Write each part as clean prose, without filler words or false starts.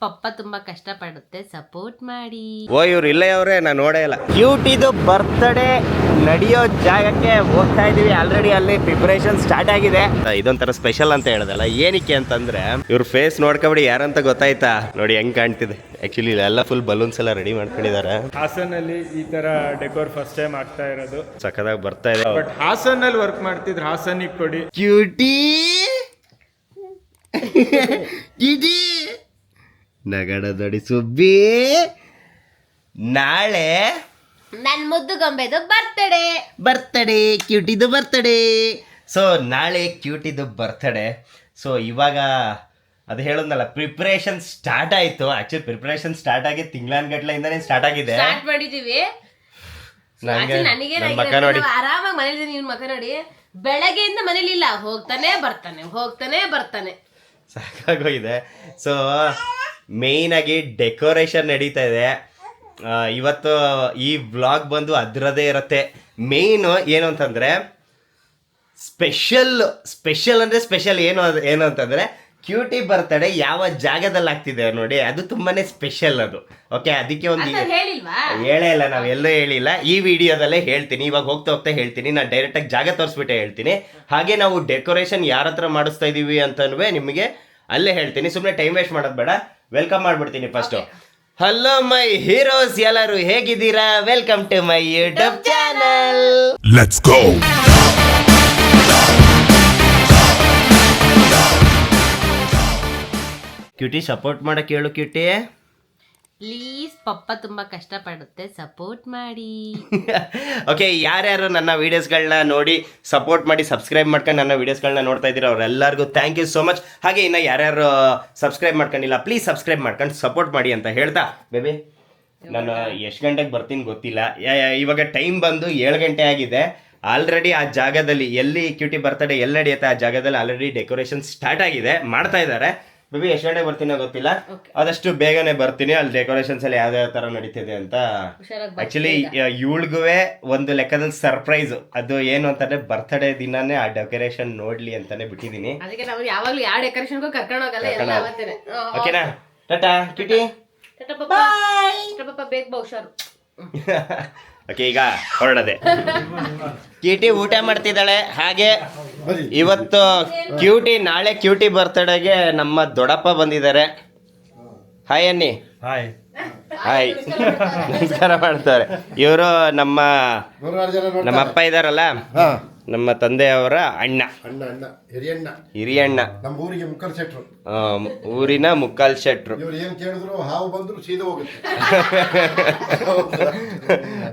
ಪಪ್ಪ ತುಂಬಾ ಕಷ್ಟಪಡುತ್ತೆ, ಸಪೋರ್ಟ್ ಮಾಡಿ. ಓ ಇವ್ರು ಇಲ್ಲೇ ಅವ್ರೆ, ನಾನು ನೋಡೇ ಇಲ್ಲ. ಕ್ಯೂಟಿದು ಬರ್ತ್ಡೇ ನಡೆಯೋ ಜಾಗಕ್ಕೆ ಹೋಗ್ತಾ ಇದೀವಿ. ಆಲ್ರೆಡಿ ಅಲ್ಲಿ ಪ್ರಿಪರೇಷನ್ ಸ್ಟಾರ್ಟ್ ಆಗಿದೆ. ಇದೊಂಥರ ಸ್ಪೆಷಲ್ ಅಂತ ಹೇಳದಲ್ಲ, ಏನಕ್ಕೆ ಅಂತಂದ್ರೆ ಇವ್ರ ಫೇಸ್ ನೋಡ್ಕೊಬಿಡಿ ಯಾರಂತ ಗೊತ್ತಾಯ್ತಾ. ನೋಡಿ ಹೆಂಗ್ ಕಾಣ್ತಿದೆ. ಆಕ್ಚುಲಿ ಎಲ್ಲ ಫುಲ್ ಬಲೂನ್ಸ್ ಎಲ್ಲ ರೆಡಿ ಮಾಡ್ಕೊಂಡಿದ್ದಾರೆ. ಹಾಸನಲ್ಲಿ ಈ ತರ ಡೆಕೋರ್ ಫಸ್ಟ್ ಟೈಮ್ ಆಗ್ತಾ ಇರೋದು. ಸಕ್ಕದಾಗಿ ಬರ್ತಾ ಇದೆ. ಬಟ್ ಹಾಸನಲ್ಲಿ ವರ್ಕ್ ಮಾಡ್ತಿದ್ರು, ಹಾಸನಿಗೆ ಕೊಡಿ. ಕ್ಯೂಟಿ ಇಡಿ ನಗಡ ದೊಡಿ ಸುಬ್ಬಿ, ನಾಳೆ ನನ್ ಮುದ್ದು ಗೊಂಬೆದು ಬರ್ತಡೇ, ಕ್ಯೂಟಿದು ಬರ್ತಡೇ. ಸೊ ನಾಳೆ ಕ್ಯೂಟಿದು ಬರ್ತಡೇ. ಸೊ ಇವಾಗ ಅದು ಹೇಳೋದ್ನಲ್ಲ, ಪ್ರಿಪ್ರೇಷನ್ ಸ್ಟಾರ್ಟ್ ಆಯ್ತು. ಆಕ್ಚುಲಿ ಪ್ರಿಪ್ರೇಷನ್ ಸ್ಟಾರ್ಟ್ ಆಗಿ ತಿಂಗಳಾನ್ಗಟ್ಲೆಯಿಂದಾನೇ ಸ್ಟಾರ್ಟ್ ಆಗಿದೆ. ಸ್ಟಾರ್ಟ್ ಮಾಡಿದೀವಿ. ನನಗೆ ಆರಾಮಾಗಿ ಮನೇಲಿ ಇವ್ನ ಮಕ್ಕ ನೋಡಿ, ಬೆಳಗ್ಗೆಯಿಂದ ಮನೇಲಿ ಇಲ್ಲ, ಹೋಗ್ತಾನೆ ಬರ್ತಾನೆ. ಸಾಕಾಗೋಗಿದೆ. ಸೊ ಮೇಯ್ನ್ ಆಗಿ ಡೆಕೋರೇಷನ್ ನಡೀತಾ ಇದೆ ಇವತ್ತು. ಈ ವ್ಲಾಗ್ ಬಂದು ಅದರದೇ ಇರುತ್ತೆ. ಮೇಯ್ನು ಏನು ಅಂತಂದರೆ ಸ್ಪೆಷಲ್ ಅಂದರೆ ಸ್ಪೆಷಲ್ ಏನು ಅಂತಂದರೆ ಕ್ಯೂಟಿ ಬರ್ತಡೇ ಯಾವ ಜಾಗದಲ್ಲಿ ಆಗ್ತಿದೆ ನೋಡಿ, ಅದು ತುಂಬಾನೇ ಸ್ಪೆಷಲ್ ಅದು. ಓಕೆ, ಅದಕ್ಕೆ ಒಂದು ಹೇಳೇ ಇಲ್ಲ, ನಾವೆಲ್ಲೂ ಹೇಳಿಲ್ಲ. ಈ ವಿಡಿಯೋದಲ್ಲೇ ಹೇಳ್ತೀನಿ. ಇವಾಗ ಹೋಗ್ತಾ ಹೇಳ್ತೀನಿ. ನಾನು ಡೈರೆಕ್ಟಾಗಿ ಜಾಗ ತೋರಿಸ್ಬಿಟ್ಟೆ ಹೇಳ್ತೀನಿ. ಹಾಗೆ ನಾವು ಡೆಕೋರೇಷನ್ ಯಾರ ಹತ್ರ ಮಾಡಿಸ್ತಾ ಇದೀವಿ ಅಂತನೂ ನಿಮಗೆ ಅಲ್ಲೇ ಹೇಳ್ತೀನಿ. ಸುಮ್ಮನೆ ಟೈಮ್ ವೇಸ್ಟ್ ಮಾಡೋದು ಬೇಡ. ವೆಲ್ಕಮ್ ಮಾಡ್ಬಿಡ್ತೀನಿ ಫಸ್ಟು. ಹಲೋ ಮೈ ಹೀರೋಸ್, ಎಲ್ಲರೂ ಹೇಗಿದ್ದೀರಾ? Welcome to my YouTube channel. Let's go. Cutie support ಮಾಡಕ್ಕೆ ಹೇಳು ಕ್ಯೂಟಿ. ಪ್ಲೀಸ್, ಪಪ್ಪ ತುಂಬಾ ಕಷ್ಟಪಡುತ್ತೆ, ಸಪೋರ್ಟ್ ಮಾಡಿ. ಓಕೆ, ಯಾರ್ಯಾರು ನನ್ನ ವೀಡಿಯೋಸ್ಗಳನ್ನ ನೋಡಿ ಸಪೋರ್ಟ್ ಮಾಡಿ ಸಬ್ಸ್ಕ್ರೈಬ್ ಮಾಡ್ಕೊಂಡು ನನ್ನ ವೀಡಿಯೋಸ್ಗಳನ್ನ ನೋಡ್ತಾ ಇದ್ದೀರಾ ಅವರೆಲ್ಲರಿಗೂ ಥ್ಯಾಂಕ್ ಯು ಸೋ ಮಚ್. ಹಾಗೆ ಇನ್ನು ಯಾರ್ಯಾರು ಸಬ್ಸ್ಕ್ರೈಬ್ ಮಾಡ್ಕೊಂಡಿಲ್ಲ, ಪ್ಲೀಸ್ ಸಬ್ಸ್ಕ್ರೈಬ್ ಮಾಡ್ಕೊಂಡು ಸಪೋರ್ಟ್ ಮಾಡಿ ಅಂತ ಹೇಳ್ತಾ, ಬೇಬಿ ನಾನು ಎಷ್ಟು ಗಂಟೆಗೆ ಬರ್ತೀನಿ ಗೊತ್ತಿಲ್ಲ. ಇವಾಗ ಟೈಮ್ ಬಂದು 7 ಗಂಟೆ ಆಗಿದೆ. ಆಲ್ರೆಡಿ ಆ ಜಾಗದಲ್ಲಿ ಎಲ್ಲಿ ಕ್ಯೂಟಿ ಬರ್ತಡೇ ಎಲ್ಲಿ ನಡೆಯುತ್ತೆ ಆ ಜಾಗದಲ್ಲಿ ಆಲ್ರೆಡಿ ಡೆಕೋರೇಷನ್ ಸ್ಟಾರ್ಟ್ ಆಗಿದೆ, ಮಾಡ್ತಾ ಇದ್ದಾರೆ. ಬೇಬಿ ಎಷ್ಟು ಗಂಟೆಗೆ ಬರ್ತೀನೋ ಗೊತ್ತಿಲ್ಲ, ಆದಷ್ಟು ಬೇಗನೆ ಬರ್ತೀನಿ. ಅಲ್ಲಿ ಡೆಕೋರೇಷನ್ಸ್ ಎಲ್ಲ ಯಾವ್ಯಾವ ತರ ನಡೀತಿದೆ ಅಂತ. ಆಕ್ಚುಲಿ ಇವಳಿಗೂ ಒಂದು ಲೆಕ್ಕದಲ್ಲಿ ಸರ್ಪ್ರೈಸ್. ಅದು ಏನು ಅಂತಂದ್ರೆ ಬರ್ತಡೇ ದಿನಾನೇ ಆ ಡೆಕೋರೇಷನ್ ನೋಡ್ಲಿ ಅಂತಾನೆ ಬಿಟ್ಟಿದೀನಿ. ಓಕೆನಾ? ಟಾಟಾ ಕ್ಯೂಟಿ. ಓಕೆ, ಈಗ ಹೊರಡದೆ. ಕ್ಯೂಟಿ ಊಟ ಮಾಡ್ತಿದ್ದಾಳೆ. ಹಾಗೆ ಇವತ್ತು ನಾಳೆ ಕ್ಯೂಟಿ ಬರ್ತಡೆಗೆ ನಮ್ಮ ದೊಡ್ಡಪ್ಪ ಬಂದಿದ್ದಾರೆ. ಹಾಯ್ ಅನ್ನಿ. ಹಾಯ್ ನಮಸ್ಕಾರ ಮಾಡ್ತಾರೆ. ಇವರು ನಮ್ಮ ಅಪ್ಪ ಇದಾರಲ್ಲ, ನಮ್ಮ ತಂದೆಯವರ ಅಣ್ಣ, ಹಿರಿಯಣ್ಣ, ಊರಿನ ಮುಕ್ಕಾಲ್ ಶೆಟ್ರು.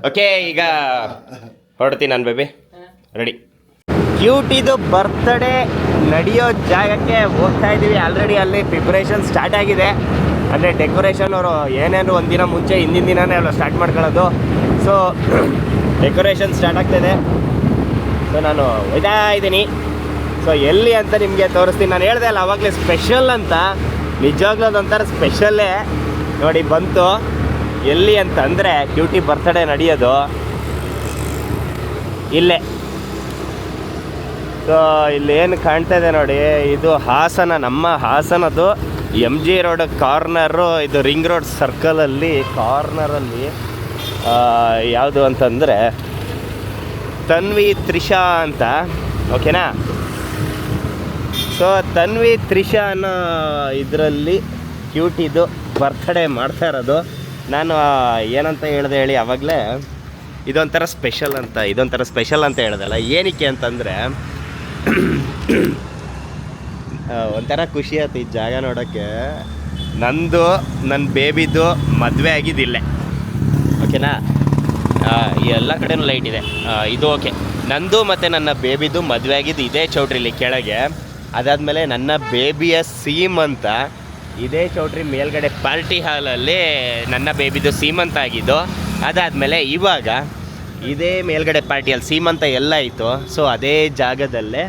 ಓಕೆ, ಈಗ ಹೊರಡ್ತೀನಿ ನಾನು. Baby ready. ಕ್ಯೂಟಿದು ಬರ್ತ್ಡೇ ನಡೆಯೋ ಜಾಗಕ್ಕೆ ಹೋಗ್ತಾ ಇದ್ದೀವಿ. ಆಲ್ರೆಡಿ ಅಲ್ಲಿ ಪ್ರಿಪ್ರೇಷನ್ ಸ್ಟಾರ್ಟ್ ಆಗಿದೆ. ಅಂದರೆ ಡೆಕೋರೇಷನ್ ಅವರು ಏನೇನು ಒಂದಿನ ಮುಂಚೆ ಹಿಂದಿನ ದಿನನೇ ಅಲ್ಲ ಸ್ಟಾರ್ಟ್ ಮಾಡ್ಕೊಳ್ಳೋದು. ಸೊ ಡೆಕೋರೇಷನ್ ಸ್ಟಾರ್ಟ್ ಆಗ್ತಾಯಿದೆ. ಸೊ ನಾನು ಹೋಗ್ತಾ ಇದ್ದೀನಿ. ಸೊ ಎಲ್ಲಿ ಅಂತ ನಿಮಗೆ ತೋರಿಸ್ತೀನಿ. ನಾನು ಹೇಳ್ದೆ ಅಲ್ಲ ಆವಾಗಲೇ ಸ್ಪೆಷಲ್ ಅಂತ, ನಿಜವಾಗ್ಲೂ ಅದೊಂಥರ ಸ್ಪೆಷಲ್ಲೇ. ನೋಡಿ ಬಂತು. ಎಲ್ಲಿ ಅಂತಂದರೆ ಕ್ಯೂಟಿ ಬರ್ತಡೇ ನಡೆಯೋದು ಇಲ್ಲೇ. ಸೊ ಇಲ್ಲಿ ಏನು ಕಾಣ್ತಾ ಇದೆ ನೋಡಿ, ಇದು ಹಾಸನ, ನಮ್ಮ ಹಾಸನದು MG ರೋಡ್ ಕಾರ್ನರು. ಇದು ರಿಂಗ್ ರೋಡ್ ಸರ್ಕಲಲ್ಲಿ ಕಾರ್ನರಲ್ಲಿ ಯಾವುದು ಅಂತಂದರೆ ತನ್ವಿ ತ್ರಿಷಾ ಅಂತ. ಓಕೆನಾ? ಸೊ ತನ್ವಿ ತ್ರಿಷಾ ಅನ್ನೋ ಇದರಲ್ಲಿ ಕ್ಯೂಟಿದು ಬರ್ತ್ಡೇ ಮಾಡ್ತಾ ಇರೋದು. ನಾನು ಏನಂತ ಹೇಳಿದೆ ಹೇಳಿ ಆವಾಗಲೇ, ಇದೊಂಥರ ಸ್ಪೆಷಲ್ ಅಂತ ಹೇಳ್ದಲ್ಲ. ಏನಕ್ಕೆ ಅಂತಂದರೆ ಒಂಥರ ಖುಷಿ ಆಯ್ತು ಈ ಜಾಗ ನೋಡೋಕ್ಕೆ. ನನ್ನ ಬೇಬಿದು ಮದುವೆ ಆಗಿದ್ದಿಲ್ಲೇ. ಓಕೆನಾ? ಎಲ್ಲ ಕಡೆನೂ ಲೈಟ್ ಇದೆ. ಇದು ಓಕೆ. ನಂದು ಮತ್ತು ನನ್ನ ಬೇಬಿದು ಮದುವೆ ಆಗಿದ್ದು ಇದೇ ಚೌಟ್ರಿಲಿ ಕೆಳಗೆ. ಅದಾದಮೇಲೆ ನನ್ನ ಬೇಬಿಯ ಸೀಮಂತ ಇದೇ ಚೌಟ್ರಿ ಮೇಲ್ಗಡೆ ಪಾರ್ಟಿ ಹಾಲಲ್ಲಿ ನನ್ನ ಬೇಬಿದು ಸೀಮಂತ ಆಗಿದ್ದು. ಅದಾದಮೇಲೆ ಇವಾಗ ಇದೇ ಮೇಲ್ಗಡೆ ಪಾರ್ಟಿಯಲ್ಲಿ ಸೀಮಂತ ಎಲ್ಲ ಇತ್ತು. ಸೊ ಅದೇ ಜಾಗದಲ್ಲೇ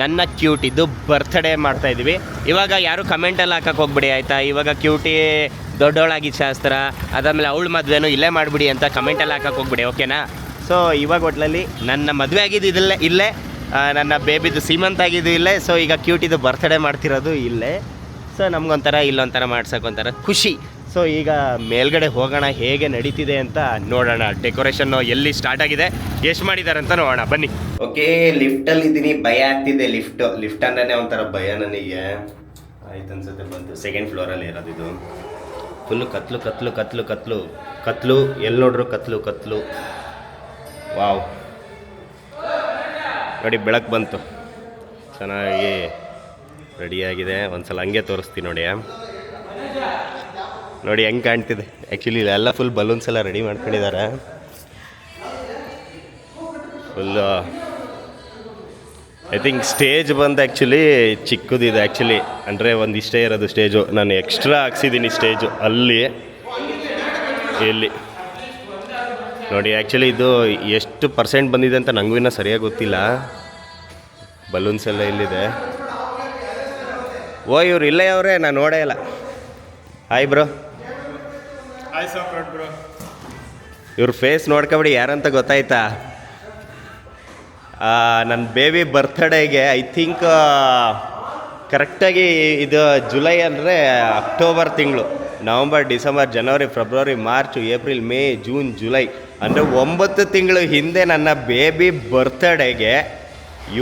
ನನ್ನ ಕ್ಯೂಟಿದು ಬರ್ತ್ಡೇ ಮಾಡ್ತಾಯಿದ್ವಿ. ಇವಾಗ ಯಾರು ಕಮೆಂಟಲ್ಲಿ ಹಾಕಕ್ಕೆ ಹೋಗ್ಬಿಡಿ ಆಯಿತಾ. ಇವಾಗ ಕ್ಯೂಟಿ ದೊಡ್ಡವಳಾಗಿದ್ದು ಶಾಸ್ತ್ರ, ಅದಾದಮೇಲೆ ಅವಳ ಮದುವೆನೂ ಇಲ್ಲೇ ಮಾಡಿಬಿಡಿ ಅಂತ ಕಮೆಂಟಲ್ಲಿ ಹಾಕಕ್ಕೆ ಹೋಗ್ಬಿಡಿ. ಓಕೆನಾ? ಸೊ ಇವಾಗ ಒಟ್ಲಲ್ಲಿ ನನ್ನ ಮದುವೆ ಆಗಿದ್ದು ಇಲ್ಲೇ, ನನ್ನ ಬೇಬಿದು ಸೀಮಂತ ಆಗಿದ್ದು ಇಲ್ಲೇ. ಸೊ ಈಗ ಕ್ಯೂಟಿದು ಬರ್ತ್ಡೇ ಮಾಡ್ತಿರೋದು ಇಲ್ಲೇ. ಸೊ ನಮಗೊಂಥರ ಇಲ್ಲೊಂಥರ ಮಾಡ್ಸೋಕೊಂಥರ ಖುಷಿ. ಸೊ ಈಗ ಮೇಲ್ಗಡೆ ಹೋಗೋಣ, ಹೇಗೆ ನಡೀತಿದೆ ಅಂತ ನೋಡೋಣ. ಡೆಕೋರೇಷನ್ನು ಎಲ್ಲಿ ಸ್ಟಾರ್ಟ್ ಆಗಿದೆ, ಎಷ್ಟು ಮಾಡಿದ್ದಾರೆ ಅಂತ ನೋಡೋಣ ಬನ್ನಿ. ಓಕೆ, ಲಿಫ್ಟಲ್ಲಿ ಇದ್ದೀನಿ. ಭಯ ಆಗ್ತಿದೆ. ಲಿಫ್ಟ್ ಅಂದ್ರೆ ಒಂಥರ ಭಯ ನನಗೆ. ಆಯ್ತು ಅನ್ಸುತ್ತೆ ಬಂತು. ಸೆಕೆಂಡ್ ಫ್ಲೋರಲ್ಲಿ ಇರೋದು ಇದು. ಫುಲ್ಲು ಕತ್ಲು ಕತ್ಲು ಕತ್ಲು ಕತ್ಲು ಕತ್ಲು, ಎಲ್ಲಿ ನೋಡ್ರು ಕತ್ಲು ಕತ್ಲು. ವಾವ್, ನೋಡಿ ಬೆಳಕು ಬಂತು, ಚೆನ್ನಾಗಿ ರೆಡಿಯಾಗಿದೆ. ಒಂದ್ಸಲ ಹಂಗೆ ತೋರಿಸ್ತೀನಿ ನೋಡಿ. ನೋಡಿ ಹೆಂಗೆ ಕಾಣ್ತಿದೆ. ಆ್ಯಕ್ಚುಲಿ ಇಲ್ಲೆಲ್ಲ ಫುಲ್ ಬಲೂನ್ಸ್ ಎಲ್ಲ ರೆಡಿ ಮಾಡ್ಕೊಂಡಿದ್ದಾರೆ. ಫುಲ್ಲು ಐ ಥಿಂಕ್ ಸ್ಟೇಜ್ ಬಂದು ಆ್ಯಕ್ಚುಲಿ ಚಿಕ್ಕದಿದೆ. ಆ್ಯಕ್ಚುಲಿ ಅಂದರೆ ಒಂದು ಇಷ್ಟೇ ಇರೋದು ಸ್ಟೇಜು. ನಾನು ಎಕ್ಸ್ಟ್ರಾ ಹಾಕ್ಸಿದ್ದೀನಿ ಸ್ಟೇಜು ಅಲ್ಲಿ ಇಲ್ಲಿ ನೋಡಿ. ಆ್ಯಕ್ಚುಲಿ ಇದು ಎಷ್ಟು ಪರ್ಸೆಂಟ್ ಬಂದಿದೆ ಅಂತ ನನಗೂ ಇನ್ನೂ ಸರಿಯಾಗಿ ಗೊತ್ತಿಲ್ಲ. ಬಲೂನ್ಸ್ ಎಲ್ಲ ಇಲ್ಲಿದೆ. ಓ, ಇವ್ರು ಇಲ್ಲೇ ಅವರೇ, ನಾನು ನೋಡೇ ಇಲ್ಲ. Hi bro. Hi soft bro. ಇವ್ರ ಫೇಸ್ ನೋಡ್ಕೊಬಿಡಿ ಯಾರಂತ ಗೊತ್ತಾಯ್ತಾ? ನನ್ನ ಬೇಬಿ ಬರ್ತ್ಡೇಗೆ ಐ ಥಿಂಕ್ ಕರೆಕ್ಟಾಗಿ ಇದು ಜುಲೈ ಅಂದರೆ ಅಕ್ಟೋಬರ್ ತಿಂಗಳು, ನವಂಬರ್, ಡಿಸೆಂಬರ್, ಜನವರಿ, ಫೆಬ್ರವರಿ, ಮಾರ್ಚ್, ಏಪ್ರಿಲ್, ಮೇ, ಜೂನ್, ಜುಲೈ ಅಂದರೆ 9 ತಿಂಗಳು ಹಿಂದೆ ನನ್ನ ಬೇಬಿ ಬರ್ತ್ಡೇಗೆ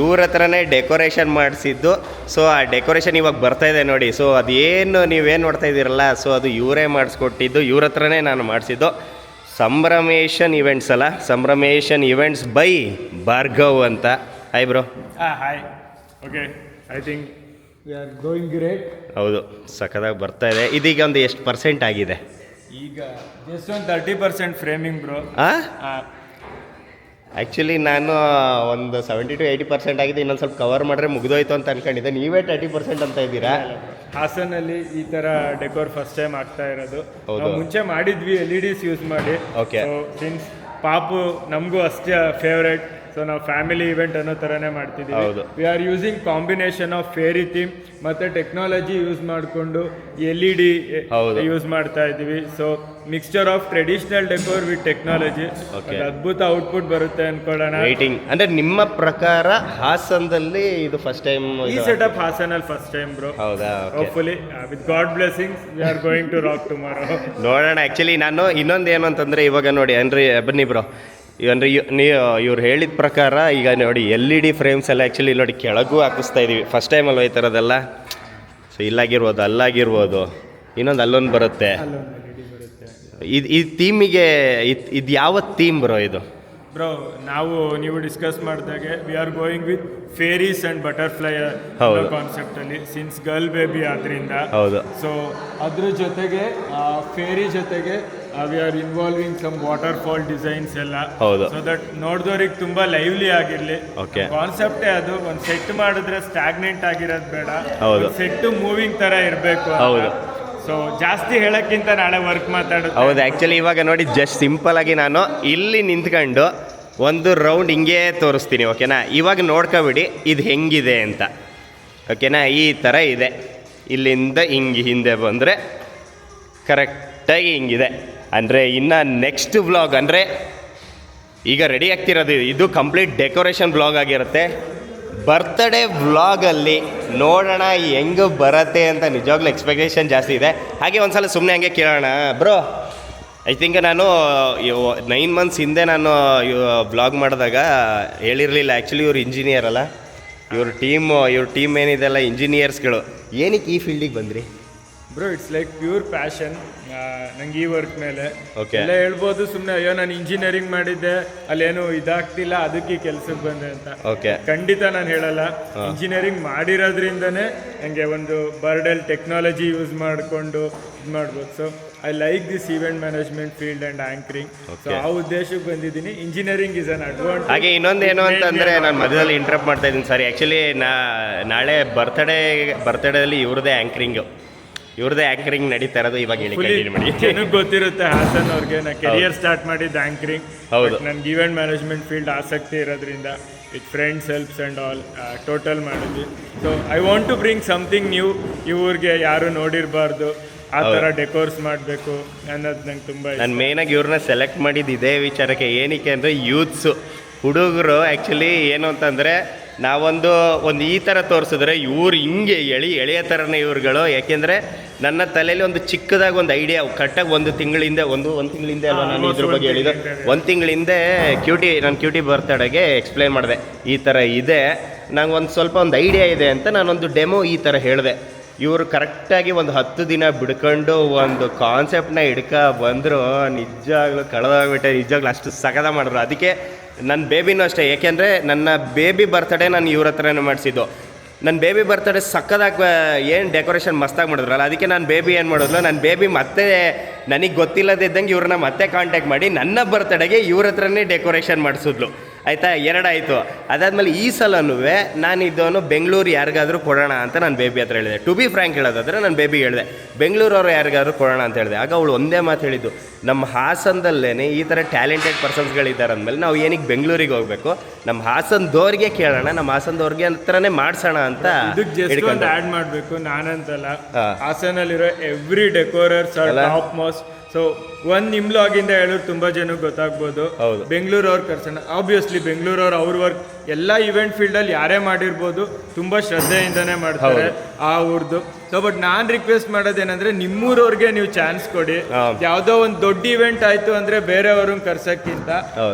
ಇವ್ರ ಹತ್ರನೇ ಡೆಕೋರೇಷನ್ ಮಾಡಿಸಿದ್ದು. ಸೊ ಆ ಡೆಕೋರೇಷನ್ ಇವಾಗ ಬರ್ತಾಯಿದೆ ನೋಡಿ. ಸೊ ಅದೇನು ನೀವೇನು ನೋಡ್ತಾ ಇದ್ದೀರಲ್ಲ, ಸೊ ಅದು ಇವರೇ ಮಾಡಿಸ್ಕೊಟ್ಟಿದ್ದು. ಇವ್ರ ಹತ್ರನೇ ನಾನು ಮಾಡಿಸಿದ್ದು. ಸಂಭ್ರಮೇಶನ್ ಇವೆಂಟ್ಸ್ ಅಲ್ಲ, ಸಂಭ್ರಮೇಶನ್ ಇವೆಂಟ್ಸ್ ಬೈ ಭಾರ್ಗವ್ ಅಂತ. Hi bro. Hi. Okay, I think we are going great. ಹೌದು, ಸಖತ್ತಾಗಿ ಬರ್ತಾ ಇದೆ. ಇದೀಗ ಒಂದು ಎಷ್ಟು ಪರ್ಸೆಂಟ್ ಆಗಿದೆ? ಈಗ ಜಸ್ಟ್ ಒಂದು 30% ಫ್ರೇಮಿಂಗ್ ಬ್ರೋ. ಆ್ಯಕ್ಚುಲಿ ನಾನು ಒಂದು 70 to 80% ಆಗಿದೆ. ಇನ್ನೊಂದು ಸ್ವಲ್ಪ ಕವರ್ ಮಾಡಿದ್ರೆ ಮುಗಿದೋಯ್ತು ಅಂತ ಅನ್ಕೊಂಡಿದ್ದೆ. ನೀವೇ 30% ಅಂತ ಇದ್ದೀರಾ. ಹಾಸನಲ್ಲಿ ಈ ಥರ ಡೆಕೋರ್ ಫಸ್ಟ್ ಟೈಮ್ ಆಗ್ತಾ ಇರೋದು. ಹೌದು. ನಾವು ಮುಂಚೆ ಮಾಡಿದ್ವಿ LEDs ಯೂಸ್ ಮಾಡಿ. Okay. ಸಿನ್ಸ್ ಪಾಪು ನಮಗೂ ಅಷ್ಟೇ ಫೇವ್ರೇಟ್. ಸೊ ನಾವು ಫ್ಯಾಮಿಲಿ ಇವೆಂಟ್ ಅನ್ನೋ ಥರನೇ ಮಾಡ್ತಿದ್ದೀವಿ. ಹೌದು. We are using combination of fairy theme ಮತ್ತು ಟೆಕ್ನಾಲಜಿ ಯೂಸ್ ಮಾಡಿಕೊಂಡು LED ಯೂಸ್ ಮಾಡ್ತಾ ಇದ್ದೀವಿ. So mixture of traditional decor with technology. ಅದ್ಭುತ ಔಟ್ಪುಟ್ ಬರುತ್ತೆ ಅನ್ಕೊಳ್ಳೋಣ. ವೇಟಿಂಗ್ ಅಂದರೆ ನಿಮ್ಮ ಪ್ರಕಾರ ಹಾಸನದಲ್ಲಿ ಇದು ಫಸ್ಟ್ ಟೈಮ್? ಈ ಸೆಟಪ್ ಹಾಸನಲ್ಲಿ ಫಸ್ಟ್ ಟೈಮ್ ಬ್ರೋ. ಹೌದಾ? Hopefully with God blessings we are going to rock tomorrow. ನೋಡೋಣ. ಆ್ಯಕ್ಚುಲಿ ನಾನು ಇನ್ನೊಂದು ಏನು ಅಂತಂದರೆ, ಇವಾಗ ನೋಡಿ ಅಂದರೆ ಬನ್ನಿ ಬ್ರೋ, ಅಂದರೆ ಇವ್ರು ಹೇಳಿದ ಪ್ರಕಾರ ಈಗ ನೋಡಿ LED ಫ್ರೇಮ್ಸ್ ಎಲ್ಲ ಆ್ಯಕ್ಚುಲಿ ನೋಡಿ ಕೆಳಗೂ ಹಾಕಿಸ್ತಾ ಇದ್ದೀವಿ. ಫಸ್ಟ್ ಟೈಮ್ ಅಲ್ವ ಈ ಥರದ್ದೆಲ್ಲ. ಸೊ ಇಲ್ಲಾಗಿರ್ಬೋದು, ಅಲ್ಲಾಗಿರ್ಬೋದು, ಇನ್ನೊಂದು ಅಲ್ಲೊಂದು ಬರುತ್ತೆ. ಈ ಥೀಮಿಗೆ ಇದು ಯಾವ ಥೀಮ್ ಬ್ರೋ ಇದು? ಬ್ರೋ, ನೀವು ಡಿಸ್ಕಸ್ ಮಾಡಿದಾಗೆ we are going with fairies and butterfly concept ಅಲ್ಲಿ, ಸಿನ್ಸ್ ಗರ್ಲ್ ಬೇಬಿ ಆದ್ರಿಂದ. ಹೌದು. ಸೊ ಅದ್ರ ಜೊತೆಗೆ ಫೇರಿ ಜೊತೆಗೆ we are involving some waterfall designs ಎಲ್ಲ. ಹೌದು. ಸೊ ದಟ್ ನೋಡಿದವ್ರಿಗೆ ತುಂಬಾ ಲೈವ್ಲಿ ಆಗಿರ್ಲಿ. ಓಕೆ. ಕಾನ್ಸೆಪ್ಟೇ ಅದು. ಒಂದು ಸೆಟ್ ಮಾಡಿದ್ರೆ ಸ್ಟಾಗ್ನೆಂಟ್ ಆಗಿರೋದು ಬೇಡ. ಹೌದು. ಸೆಟ್ ಮೂವಿಂಗ್ ತರ ಇರಬೇಕು. ಹೌದು. ಸೊ ಜಾಸ್ತಿ ಹೇಳಕ್ಕಿಂತ ನಾಳೆ ವರ್ಕ್ ಮಾತಾಡೋದು. ಹೌದು. ಆ್ಯಕ್ಚುಲಿ ಇವಾಗ ನೋಡಿ ಜಸ್ಟ್ ಸಿಂಪಲ್ ಆಗಿ ನಾನು ಇಲ್ಲಿ ನಿಂತ್ಕೊಂಡು ಒಂದು ರೌಂಡ್ ಹಿಂಗೆ ತೋರಿಸ್ತೀನಿ. ಓಕೆನಾ? ಇವಾಗ ನೋಡ್ಕೊಬಿಡಿ ಇದು ಹೆಂಗಿದೆ ಅಂತ. ಓಕೆನಾ? ಈ ಥರ ಇದೆ. ಇಲ್ಲಿಂದ ಹಿಂಗೆ ಹಿಂದೆ ಬಂದರೆ ಕರೆಕ್ಟಾಗಿ ಹಿಂಗಿದೆ. ಅಂದರೆ ಇನ್ನು ನೆಕ್ಸ್ಟ್ ವ್ಲಾಗ್ ಅಂದರೆ ಈಗ ರೆಡಿ ಆಗ್ತಿರೋದು ಇದು ಕಂಪ್ಲೀಟ್ ಡೆಕೋರೇಷನ್ ವ್ಲಾಗ್ ಆಗಿರುತ್ತೆ. ಬರ್ತ್ಡೇ ವ್ಲಾಗಲ್ಲಿ ನೋಡೋಣ ಹೆಂಗೆ ಬರುತ್ತೆ ಅಂತ ನಿಜವಾಗ್ಲೂ ಎಕ್ಸ್ಪೆಕ್ಟೇಷನ್ ಜಾಸ್ತಿ ಇದೆ. ಹಾಗೆ ಒಂದು ಸಲ ಸುಮ್ಮನೆ ಹಂಗೆ ಕೇಳೋಣ ಬ್ರೋ. ಐ ಥಿಂಕ್ ನಾನು 9 months ಹಿಂದೆ ನಾನು ವ್ಲಾಗ್ ಮಾಡಿದಾಗ ಹೇಳಿರಲಿಲ್ಲ. ಆ್ಯಕ್ಚುಲಿ ಇವ್ರು ಇಂಜಿನಿಯರ್ ಅಲ್ಲ, ಇವ್ರ ಟೀಮ್ ಏನಿದೆಲ್ಲ ಇಂಜಿನಿಯರ್ಸ್ಗಳು. ಏನಕ್ಕೆ ಈ ಫೀಲ್ಡಿಗೆ ಬಂದ್ರಿ bro? It's like pure passion ನಂಗೆ ಈ ವರ್ಕ್ ಮೇಲೆ. ಓಕೆ. ಎಲ್ಲ ಹೇಳ್ಬೋದು ಸುಮ್ಮನೆ, ಅಯ್ಯೋ ನಾನು ಇಂಜಿನಿಯರಿಂಗ್ ಮಾಡಿದ್ದೆ ಅಲ್ಲೇನು ಇದಾಗ್ತಿಲ್ಲ ಅದಕ್ಕೆ ಕೆಲಸಕ್ಕೆ ಬಂದೆ ಅಂತ. ಓಕೆ. ಖಂಡಿತ ನಾನು ಹೇಳಲ್ಲ. ಇಂಜಿನಿಯರಿಂಗ್ ಮಾಡಿರೋದ್ರಿಂದನೇ ನನಗೆ ಒಂದು ಬರ್ಡಲ್ಲಿ ಟೆಕ್ನಾಲಜಿ ಯೂಸ್ ಮಾಡಿಕೊಂಡು ಇದು ಮಾಡ್ಬೋದು. So I like this event management field and anchoring. So ಆ ಉದ್ದೇಶಕ್ಕೆ ಬಂದಿದ್ದೀನಿ. Engineering is an advantage. ಹಾಗೆ ಇನ್ನೊಂದೇನು ಅಂತಂದರೆ, ನಾನು ಮಧ್ಯದಲ್ಲಿ ಇಂಟ್ರಪ್ಟ್ ಮಾಡ್ತಾ ಇದ್ದೀನಿ ಸರಿ. ಆ್ಯಕ್ಚುಲಿ ನಾಳೆ ಬರ್ತ್ಡೇದಲ್ಲಿ ಇವ್ರದ್ದೇ ಆ್ಯಂಕರಿಂಗ್ ನಡೀತಾ ಇರೋದು. ಇವಾಗ ಹೇಳಿ ಮಾಡಿ. ನನಗೆ ಗೊತ್ತಿರುತ್ತೆ ಹಾಸನ್ ಅವ್ರಿಗೆ, ನಾನು ಕೆರಿಯರ್ ಸ್ಟಾರ್ಟ್ ಮಾಡಿದ್ದು ಆ್ಯಂಕರಿಂಗ್. ಹೌದು. ನನಗೆ ಈವೆಂಟ್ ಮ್ಯಾನೇಜ್ಮೆಂಟ್ ಫೀಲ್ಡ್ ಆಸಕ್ತಿ ಇರೋದ್ರಿಂದ with friends helps and all total ಮಾಡಿದ್ವಿ. So I want to bring something new. ಇವ್ರಿಗೆ ಯಾರು ನೋಡಿರಬಾರ್ದು ಆ ಥರ ಡೆಕೋರ್ಸ್ ಮಾಡಬೇಕು ಅನ್ನೋದು ನಂಗೆ ತುಂಬ ಇಷ್ಟ. ನಾನು ಮೇಯ್ನಾಗಿ ಇವ್ರನ್ನ ಸೆಲೆಕ್ಟ್ ಮಾಡಿದ್ದು ಇದೇ ವಿಚಾರಕ್ಕೆ. ಏನಕ್ಕೆ ಅಂದರೆ ಯೂತ್ಸು ಹುಡುಗರು ಆ್ಯಕ್ಚುಲಿ ಏನು ಅಂತಂದರೆ ನಾವೊಂದು ಈ ಥರ ತೋರಿಸಿದ್ರೆ ಇವ್ರು ಹಿಂಗೆ ಎಳೆಯ ಥರನೇ ಇವ್ರುಗಳು. ಯಾಕೆಂದರೆ ನನ್ನ ತಲೆಯಲ್ಲಿ ಒಂದು ಚಿಕ್ಕದಾಗಿ ಒಂದು ಐಡಿಯಾ ಕರೆಕ್ಟಾಗಿ ಒಂದು ತಿಂಗಳಿಂದ ಒಂದು ತಿಂಗಳಿಂದ ಅಲ್ವಾ ನಾನು ಇದ್ರ ಬಗ್ಗೆ ಹೇಳಿದ್ದು, ಒಂದು ತಿಂಗಳಿಂದೆ ನನ್ನ ಕ್ಯೂಟಿ ಬರ್ತಡೆಗೆ ಎಕ್ಸ್ಪ್ಲೈನ್ ಮಾಡಿದೆ ಈ ಥರ ಇದೆ, ನಂಗೆ ಒಂದು ಐಡಿಯಾ ಇದೆ ಅಂತ ನಾನೊಂದು ಡೆಮೋ ಈ ಥರ ಹೇಳಿದೆ. ಇವರು ಕರೆಕ್ಟಾಗಿ ಒಂದು 10 ದಿನ ಬಿಡ್ಕೊಂಡು ಒಂದು ಕಾನ್ಸೆಪ್ಟನ್ನ ಬಂದರು. ನಿಜವಾಗ್ಲೂ ಕಳೆದೋಗ್ಬಿಟ್ಟೆ, ನಿಜವಾಗ್ಲೂ ಅಷ್ಟು ಸಗದ ಮಾಡಿದ್ರು. ಅದಕ್ಕೆ ನನ್ನ ಬೇಬಿನೂ ಅಷ್ಟೇ, ಏಕೆಂದರೆ ನನ್ನ ಬೇಬಿ ಬರ್ತಡೇ ನಾನು ಇವ್ರ ಹತ್ರನೇ ಮಾಡಿಸಿದ್ದು. ನನ್ನ ಬೇಬಿ ಬರ್ತಡೇ ಸಕ್ಕದಾಗಿ ಏನು ಡೆಕೋರೇಷನ್ ಮಸ್ತಾಗಿ ಮಾಡಿದ್ರಲ್ಲ, ಅದಕ್ಕೆ ನಾನು ಬೇಬಿ ಏನು ಮಾಡಿದ್ಲು, ನನ್ನ ಬೇಬಿ ಮತ್ತೆ ನನಗೆ ಗೊತ್ತಿಲ್ಲದಿದ್ದಂಗೆ ಇವ್ರನ್ನ ಮತ್ತೆ ಕಾಂಟ್ಯಾಕ್ಟ್ ಮಾಡಿ ನನ್ನ ಬರ್ತಡೆಗೆ ಇವ್ರ ಹತ್ರನೇ ಡೆಕೋರೇಷನ್ ಮಾಡಿಸಿದ್ಲು. ಆಯಿತಾ, 2 ಆಯಿತು. ಅದಾದಮೇಲೆ ಈ ಸಲನೂ ನಾನು ಇದನ್ನು ಬೆಂಗಳೂರು ಯಾರಿಗಾದರೂ ಕೊಡೋಣ ಅಂತ ನಾನು ಬೇಬಿ ಹತ್ರ ಹೇಳಿದೆ. ಟು ಬಿ ಫ್ರ್ಯಾಂಕ್ ಹೇಳೋದಾದರೆ ನಾನು ಬೇಬಿಗೆ ಹೇಳಿದೆ ಬೆಂಗಳೂರವ್ರು ಯಾರಿಗಾದ್ರೂ ಕೊಡೋಣ ಅಂತ ಹೇಳಿದೆ. ಆಗ ಅವಳು ಒಂದೇ ಮಾತು ಹೇಳಿದ್ದು, ನಮ್ಮ ಹಾಸನದಲ್ಲೇ ಈ ಥರ ಟ್ಯಾಲೆಂಟೆಡ್ ಪರ್ಸನ್ಸ್ಗಳಿದ್ದಾರೆ ಅಂದಮೇಲೆ ನಾವು ಏನಕ್ಕೆ ಬೆಂಗಳೂರಿಗೆ ಹೋಗಬೇಕು, ನಮ್ಮ ಹಾಸನದವ್ರಿಗೆ ಕೇಳೋಣ, ನಮ್ಮ ಹಾಸನದವ್ರಿಗೆ ಹತ್ರನೇ ಮಾಡಿಸೋಣ ಅಂತ ಇದಕ್ಕೆ ಆ್ಯಡ್ ಮಾಡಬೇಕು. ನಾನಂತಲ್ಲ, ಹಾಸನಲ್ಲಿರೋ every decorators are top most. So ಒಂದು ನಿಮ್ಮ ಲಾಗಿಂದ ಹೇಳಿದ್ರು ತುಂಬ ಜನಕ್ಕೆ ಗೊತ್ತಾಗ್ಬೋದು. ಬೆಂಗಳೂರವ್ರು ಕರ್ಸೋಣ, ಆಬ್ವಿಯಸ್ಲಿ ಬೆಂಗಳೂರವ್ರು ಅವ್ರ ವರ್ಕ್ ಎಲ್ಲ ಇವೆಂಟ್ ಫೀಲ್ಡಲ್ಲಿ ಯಾರೇ ಮಾಡಿರ್ಬೋದು, ತುಂಬ ಶ್ರದ್ಧೆಯಿಂದನೇ ಮಾಡ್ತಾರೆ ಆ ಊರ್ದು. ಸೊ ಬಟ್ ನಾನು ರಿಕ್ವೆಸ್ಟ್ ಮಾಡೋದೇನಂದ್ರೆ, ನಿಮ್ಮೂರವ್ರಿಗೆ ನೀವು ಚಾನ್ಸ್ ಕೊಡಿ. ಯಾವುದೋ ಒಂದು ದೊಡ್ಡ ಇವೆಂಟ್ ಆಯಿತು ಅಂದರೆ ಬೇರೆಯವ್ರನ್ನ ಕರ್ಸೋಕ್ಕಿಂತ,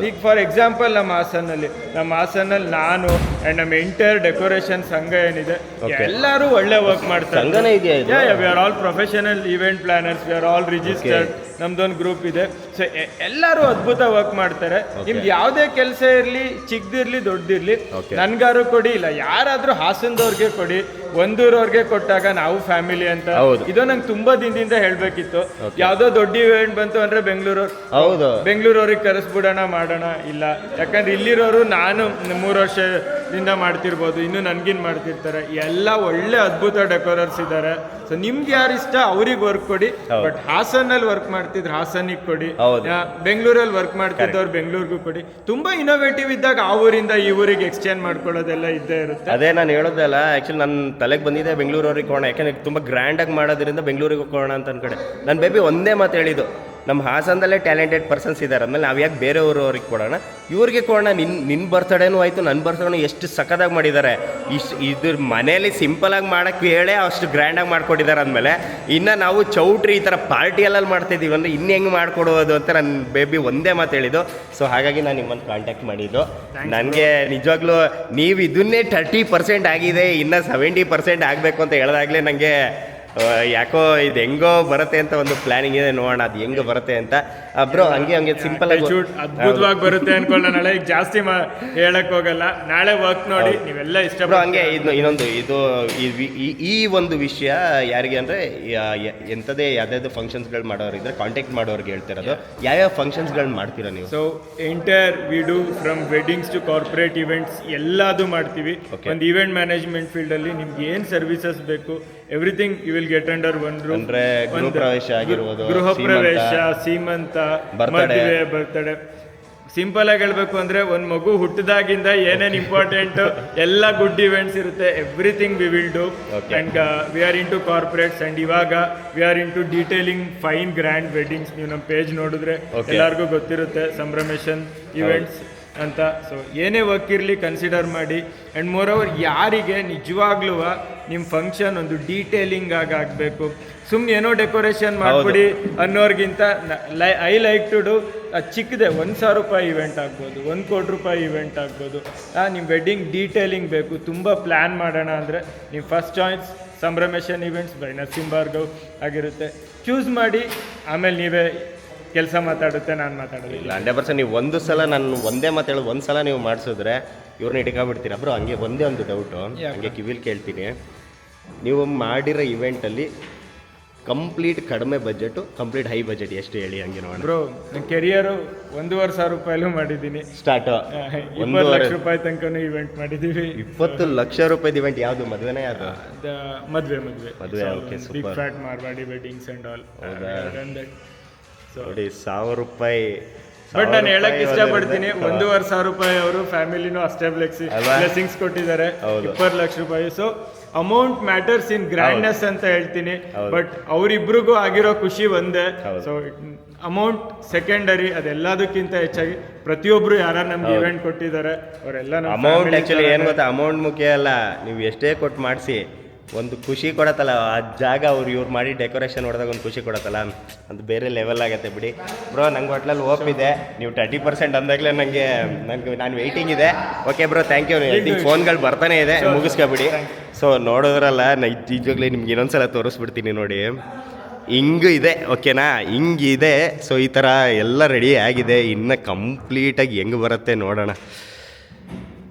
ಈಗ ಫಾರ್ ಎಕ್ಸಾಂಪಲ್ ನಮ್ಮ ಹಾಸನಲ್ಲಿ ನಾನು ಆ್ಯಂಡ್ ನಮ್ಮ ಎಂಟೈರ್ ಡೆಕೋರೇಷನ್ ಸಂಘ ಏನಿದೆ, ಎಲ್ಲರೂ ಒಳ್ಳೆ ವರ್ಕ್ ಮಾಡ್ತಾರೆ. We are all professional event planners, we are all registered. ನಮ್ದೊಂದು ಗ್ರೂಪ್ ಇದೆ. ಸೊ ಎಲ್ಲರೂ ಅದ್ಭುತ ವರ್ಕ್ ಮಾಡ್ತಾರೆ. ನಿಮ್ಗೆ ಯಾವುದೇ ಕೆಲಸ ಇರಲಿ, ಚಿಕ್ಕದಿರ್ಲಿ ದೊಡ್ಡದಿರ್ಲಿ, ನನ್ಗಾರು ಕೊಡಿ, ಇಲ್ಲ ಯಾರಾದ್ರೂ ಹಾಸನದವ್ರಿಗೆ ಕೊಡಿ, ಒಂದೂರವ್ರಿಗೆ ಕೊಟ್ಟಾಗ ನಾವು ಫ್ಯಾಮಿಲಿ ಅಂತ. ಇದು ನಂಗೆ ತುಂಬಾ ದಿನದಿಂದ ಹೇಳ್ಬೇಕಿತ್ತು. ಯಾವ್ದೋ ದೊಡ್ಡ ಇವೆಂಟ್ ಬಂತು ಅಂದ್ರೆ ಬೆಂಗಳೂರವ್ರಿಗೆ ಕರೆಸ್ಬಿಡೋಣ ಮಾಡೋಣ, ಇಲ್ಲ ಯಾಕಂದ್ರೆ ಇಲ್ಲಿರೋರು ನಾನು 3 ವರ್ಷದಿಂದ ಮಾಡ್ತಿರ್ಬೋದು, ಇನ್ನು ನನ್ಗಿನ್ ಮಾಡ್ತಿರ್ತಾರೆ. ಎಲ್ಲ ಒಳ್ಳೆ ಅದ್ಭುತ ಡೆಕೋರರ್ಸ್ ಇದ್ದಾರೆ. ಸೊ ನಿಮ್ಗೆ ಯಾರು ಇಷ್ಟ ಅವ್ರಿಗೆ ವರ್ಕ್ ಕೊಡಿ. ಬಟ್ ಹಾಸನಲ್ಲಿ ವರ್ಕ್ ಮಾಡ್ತಿದ್ರು ಹಾಸನಿಗೆ ಕೊಡಿ, ಬೆಂಗಳೂರಲ್ಲಿ ವರ್ಕ್ ಮಾಡ್ತಿದ್ದವ್ರು ಬೆಂಗಳೂರಿಗೂ ಕೊಡಿ. ತುಂಬಾ ಇನೋವೇಟಿವ್ ಇದ್ದಾಗ ಆ ಊರಿಂದ ಈ ಊರಿಗೆ ಎಕ್ಸ್ಚೇಂಜ್ ಮಾಡ್ಕೊಳ್ಳೋದೆಲ್ಲ ಇದ್ದೇ ಇರುತ್ತೆ. ಅದೇ ನಾನು ಹೇಳೋದಲ್ಲ, ಆ್ಯಕ್ಚುಲಿ ನನ್ನ ತಲೆಗೆ ಬಂದಿದೆ ಬೆಂಗಳೂರವ್ರಿಗೆ ಕೊಡೋಣ, ಯಾಕಂದ್ರೆ ತುಂಬ ಗ್ರ್ಯಾಂಡಾಗಿ ಮಾಡೋದ್ರಿಂದ ಬೆಂಗಳೂರಿಗೆ ಕೊಡೋಣ ಅಂತ ಅನ್ಕಡೆ. ನನ್ನ ಬೇಬಿ ಒಂದೇ ಮಾತು ಹೇಳಿದ್ದು, ನಮ್ಮ ಹಾಸನದಲ್ಲೇ ಟ್ಯಾಲೆಂಟೆಡ್ ಪರ್ಸನ್ಸ್ ಇದ್ದಾರೆ ಅಂದಮೇಲೆ ನಾವು ಯಾಕೆ ಬೇರೆ ಊರವ್ರಿಗೆ ಕೊಡೋಣ, ಇವ್ರಿಗೆ ಕೊಡೋಣ. ನಿನ್ನ ಬರ್ತಡೇನೂ ಆಯಿತು, ನನ್ನ ಬರ್ತಡೇನೂ ಎಷ್ಟು ಸಖತ್ತಾಗಿ ಮಾಡಿದ್ದಾರೆ. ಇದ್ರ ಮನೇಲಿ ಸಿಂಪಲಾಗಿ ಮಾಡೋಕ್ಕೆ ಹೇಳೇ ಅಷ್ಟು ಗ್ರ್ಯಾಂಡಾಗಿ ಮಾಡ್ಕೊಟ್ಟಿದ್ದಾರೆ ಅಂದಮೇಲೆ ಇನ್ನು ನಾವು ಚೌಟ್ರಿ ಈ ಥರ ಪಾರ್ಟಿಯಲ್ಲೆಲ್ಲ ಮಾಡ್ತಾಯಿದ್ದೀವಿ ಅಂದರೆ ಇನ್ನು ಹೆಂಗೆ ಮಾಡಿಕೊಡೋದು ಅಂತ ನನ್ನ ಬೇಬಿ ಒಂದೇ ಮಾತು ಹೇಳಿದ್ದು. ಸೊ ಹಾಗಾಗಿ ನಾನು ನಿಮ್ಮನ್ನು ಕಾಂಟ್ಯಾಕ್ಟ್ ಮಾಡಿದ್ದು. ನನಗೆ ನಿಜವಾಗ್ಲೂ ನೀವು ಇದನ್ನೇ 30% ಆಗಿದೆ, ಇನ್ನು 70% ಆಗಬೇಕು ಅಂತ ಹೇಳಿದಾಗಲೇ ನನಗೆ ಯಾಕೋ ಇದು ಹೆಂಗೋ ಬರುತ್ತೆ ಅಂತ ಒಂದು ಪ್ಲಾನಿಂಗ್ ಇದೆ. ನೋಡೋಣ ಅದು ಹೆಂಗೆ ಬರುತ್ತೆ ಅಂತ. ಬ್ರೋ ಹಂಗೆ ಸಿಂಪಲ್ ಆಗಿ ಅದ್ಭುತವಾಗಿ ಬರುತ್ತೆ ಅನ್ಕೊಳ್ಳೋಣ. ನಾಳೆ ಈಗ ಜಾಸ್ತಿ ಹೇಳಕ್ ಹೋಗಲ್ಲ, ನಾಳೆ ವರ್ಕ್ ನೋಡಿ ನೀವೆಲ್ಲ ಇಷ್ಟ. ಬ್ರೋ ಹಂಗೆ ಇನ್ನೊಂದು ಈ ಒಂದು ವಿಷಯ ಯಾರಿಗೆ ಅಂದರೆ ಎಂಥದೇ ಯಾವುದಾದ್ರು ಫಂಕ್ಷನ್ಸ್ಗಳು ಮಾಡೋರಿದ್ರೆ ಕಾಂಟ್ಯಾಕ್ಟ್ ಮಾಡೋರಿಗೆ ಹೇಳ್ತಿರೋದು. ಯಾವ್ಯಾವ ಫಂಕ್ಷನ್ಸ್ಗಳು ಮಾಡ್ತೀರಾ ನೀವು? So entire we do from weddings to corporate events ಎಲ್ಲದು ಮಾಡ್ತೀವಿ. ಒಂದು ಇವೆಂಟ್ ಮ್ಯಾನೇಜ್ಮೆಂಟ್ ಫೀಲ್ಡಲ್ಲಿ ನಿಮ್ಗೆ ಏನು ಸರ್ವಿಸಸ್ ಬೇಕು, everything you will get under one room. ಅಂದ್ರೆ ಗೃಹ ಪ್ರವೇಶ, ಸೀಮಂತ, ಮದುವೆ, ಬರ್ತಡೇ. ಸಿಂಪಲ್ ಆಗಿ ಹೇಳ್ಬೇಕು ಅಂದ್ರೆ ಒಂದು ಮಗು ಹುಟ್ಟಿದಾಗಿಂದ ಏನೇನು ಇಂಪಾರ್ಟೆಂಟ್ ಎಲ್ಲ ಗುಡ್ ಇವೆಂಟ್ಸ್ ಇರುತ್ತೆ. Everything we will do. And we are into corporates and ಇವಾಗ we are into detailing fine grand weddings. ನೀವು ನಮ್ಮ ಪೇಜ್ ನೋಡಿದ್ರೆ ಎಲ್ಲರಿಗೂ ಗೊತ್ತಿರುತ್ತೆ, ಸಂಭ್ರಮೇಶನ್ ಇವೆಂಟ್ಸ್ ಅಂತ. ಸೊ ಏನೇ ವರ್ಕ್ ಇರಲಿ ಕನ್ಸಿಡರ್ ಮಾಡಿ. ಆ್ಯಂಡ್ ಮೋರ್ ಓವರ್ ಯಾರಿಗೆ ನಿಜವಾಗ್ಲೂ ನಿಮ್ಮ ಫಂಕ್ಷನ್ ಒಂದು ಡೀಟೇಲಿಂಗ್ ಆಗಬೇಕು, ಸುಮ್ಮನೆ ಏನೋ ಡೆಕೋರೇಷನ್ ಮಾಡಿಬಿಡಿ ಅನ್ನೋರ್ಗಿಂತ ಐ ಲೈಕ್ ಟು ಡೂ ಚಿಕ್ಕದೆ 1,000 ರೂಪಾಯಿ ಇವೆಂಟ್ ಆಗ್ಬೋದು, 1 ಕೋಟಿ ರೂಪಾಯಿ ಇವೆಂಟ್ ಆಗ್ಬೋದು. ನಿಮ್ಮ ವೆಡ್ಡಿಂಗ್ ಡೀಟೇಲಿಂಗ್ ಬೇಕು, ತುಂಬ ಪ್ಲ್ಯಾನ್ ಮಾಡೋಣ ಅಂದರೆ ನಿಮ್ಮ first choice Sambhramation events by Narasimha Bhargav ಆಗಿರುತ್ತೆ. ಚೂಸ್ ಮಾಡಿ, ಆಮೇಲೆ ನೀವೇ ಕೆಲಸ ಮಾತಾಡುತ್ತೆ, ನಾನು ಮಾತಾಡೋದಿಲ್ಲ. 100% ನೀವು ಒಂದು ಸಲ ನಾನು ಒಂದೇ ಮಾತು ಹೇಳೋದು, ಒಂದು ಸಲ ನೀವು ಮಾಡಿಸಿದ್ರೆ ಇವ್ರನ್ನ ಇಟ್ಕೊಂಡ್ಬಿಡ್ತೀರ. ಬ್ರೋ ಹಂಗೆ ಒಂದೇ ಒಂದು ಡೌಟು, ಹಂಗೆ ಕಿವಿಲಿ ಕೇಳ್ತೀನಿ. ನೀವು ಮಾಡಿರೋ ಇವೆಂಟಲ್ಲಿ ಕಂಪ್ಲೀಟ್ ಕಡಿಮೆ ಬಜೆಟು, ಕಂಪ್ಲೀಟ್ ಹೈ ಬಜೆಟ್ ಎಷ್ಟು ಹೇಳಿ, ಹಂಗೆ ನೋಡೋಣ. ಬ್ರೋ ನನ್ನ ಕೆರಿಯರು 1,500,000 ರೂಪಾಯಲ್ಲೂ ಮಾಡಿದ್ದೀನಿ. ಸ್ಟಾರ್ಟು 20 ಲಕ್ಷ ರೂಪಾಯಿ ತನಕನೂ ಇವೆಂಟ್ ಮಾಡಿದ್ದೀವಿ. 20 ಲಕ್ಷ ರೂಪಾಯಿ ಇವೆಂಟ್ ಯಾವುದು? ಮದುವೆನೇ ಯಾವುದು? ಮದುವೆ. Okay, super. Big fat Marwadi weddings and all. ನೋಡಿ 1,000 ರೂಪಾಯಿ. ಬಟ್ ನಾನು ಹೇಳಕ್ ಇಷ್ಟಪಡ್ತೀನಿ, 1,500,000 ರೂಪಾಯಿ ಅವರು ಫ್ಯಾಮಿಲಿನೂ ಅಷ್ಟೇ ಬ್ಲೆಸ್ಸಿಂಗ್ಸ್ ಕೊಟ್ಟಿದ್ದಾರೆ. 20 ಲಕ್ಷ ರೂಪಾಯಿ. ಸೊ ಅಮೌಂಟ್ ಮ್ಯಾಟರ್ಸ್ ಇನ್ ಗ್ರ್ಯಾಂಡ್ನೆಸ್ ಅಂತ ಹೇಳ್ತೀನಿ, ಬಟ್ ಅವರಿಬ್ರಿಗೂ ಆಗಿರೋ ಖುಷಿ ಒಂದೇ. ಸೊ ಅಮೌಂಟ್ ಸೆಕೆಂಡರಿ, ಅದೆಲ್ಲದಕ್ಕಿಂತ ಹೆಚ್ಚಾಗಿ ಪ್ರತಿಯೊಬ್ರು ಯಾರು ನಮ್ಗೆ ಇವೆಂಟ್ ಕೊಟ್ಟಿದ್ದಾರೆ ಅವರೆಲ್ಲ ಅಮೌಂಟ್ ಆ್ಯಕ್ಚುಲಿ ಏನು ಗೊತ್ತಾ, ಅಮೌಂಟ್ ಮುಖ್ಯ ಅಲ್ಲ, ನೀವು ಎಷ್ಟೇ ಕೊಟ್ಟು ಮಾಡಿಸಿ ಒಂದು ಖುಷಿ ಕೊಡತ್ತಲ್ಲ ಆ ಜಾಗ. ಇವ್ರು ಮಾಡಿ ಡೆಕೋರೇಷನ್ ಹೊಡೆದಾಗ ಒಂದು ಖುಷಿ ಕೊಡತ್ತಲ್ಲ, ಅದು ಬೇರೆ ಲೆವೆಲ್ ಆಗುತ್ತೆ ಬಿಡಿ ಬ್ರೋ. ನಂಗೆ ಒಟ್ಲಲ್ಲಿ ಹೋಪಿದೆ, ನೀವು 30% ಅಂದಾಗಲೇ ನಾನು ವೆಯ್ಟಿಂಗ್ ಇದೆ. Okay bro, thank you. ಫೋನ್ಗಳು ಬರ್ತಾನೆ ಇದೆ, ಮುಗಿಸ್ಕೊಬಿಡಿ. ಸೊ ನೋಡಿದ್ರಲ್ಲ, ಈಜಾಗಲೇ ನಿಮ್ಗೆ ಇನ್ನೊಂದ್ಸಲ ತೋರಿಸ್ಬಿಡ್ತೀನಿ ನೋಡಿ. ಹಿಂಗೂ ಇದೆ, ಓಕೆನಾ, ಹಿಂಗಿದೆ. ಸೊ ಈ ಥರ ಎಲ್ಲ ರೆಡಿ ಆಗಿದೆ. ಇನ್ನು ಕಂಪ್ಲೀಟಾಗಿ ಹೆಂಗೆ ಬರುತ್ತೆ ನೋಡೋಣ.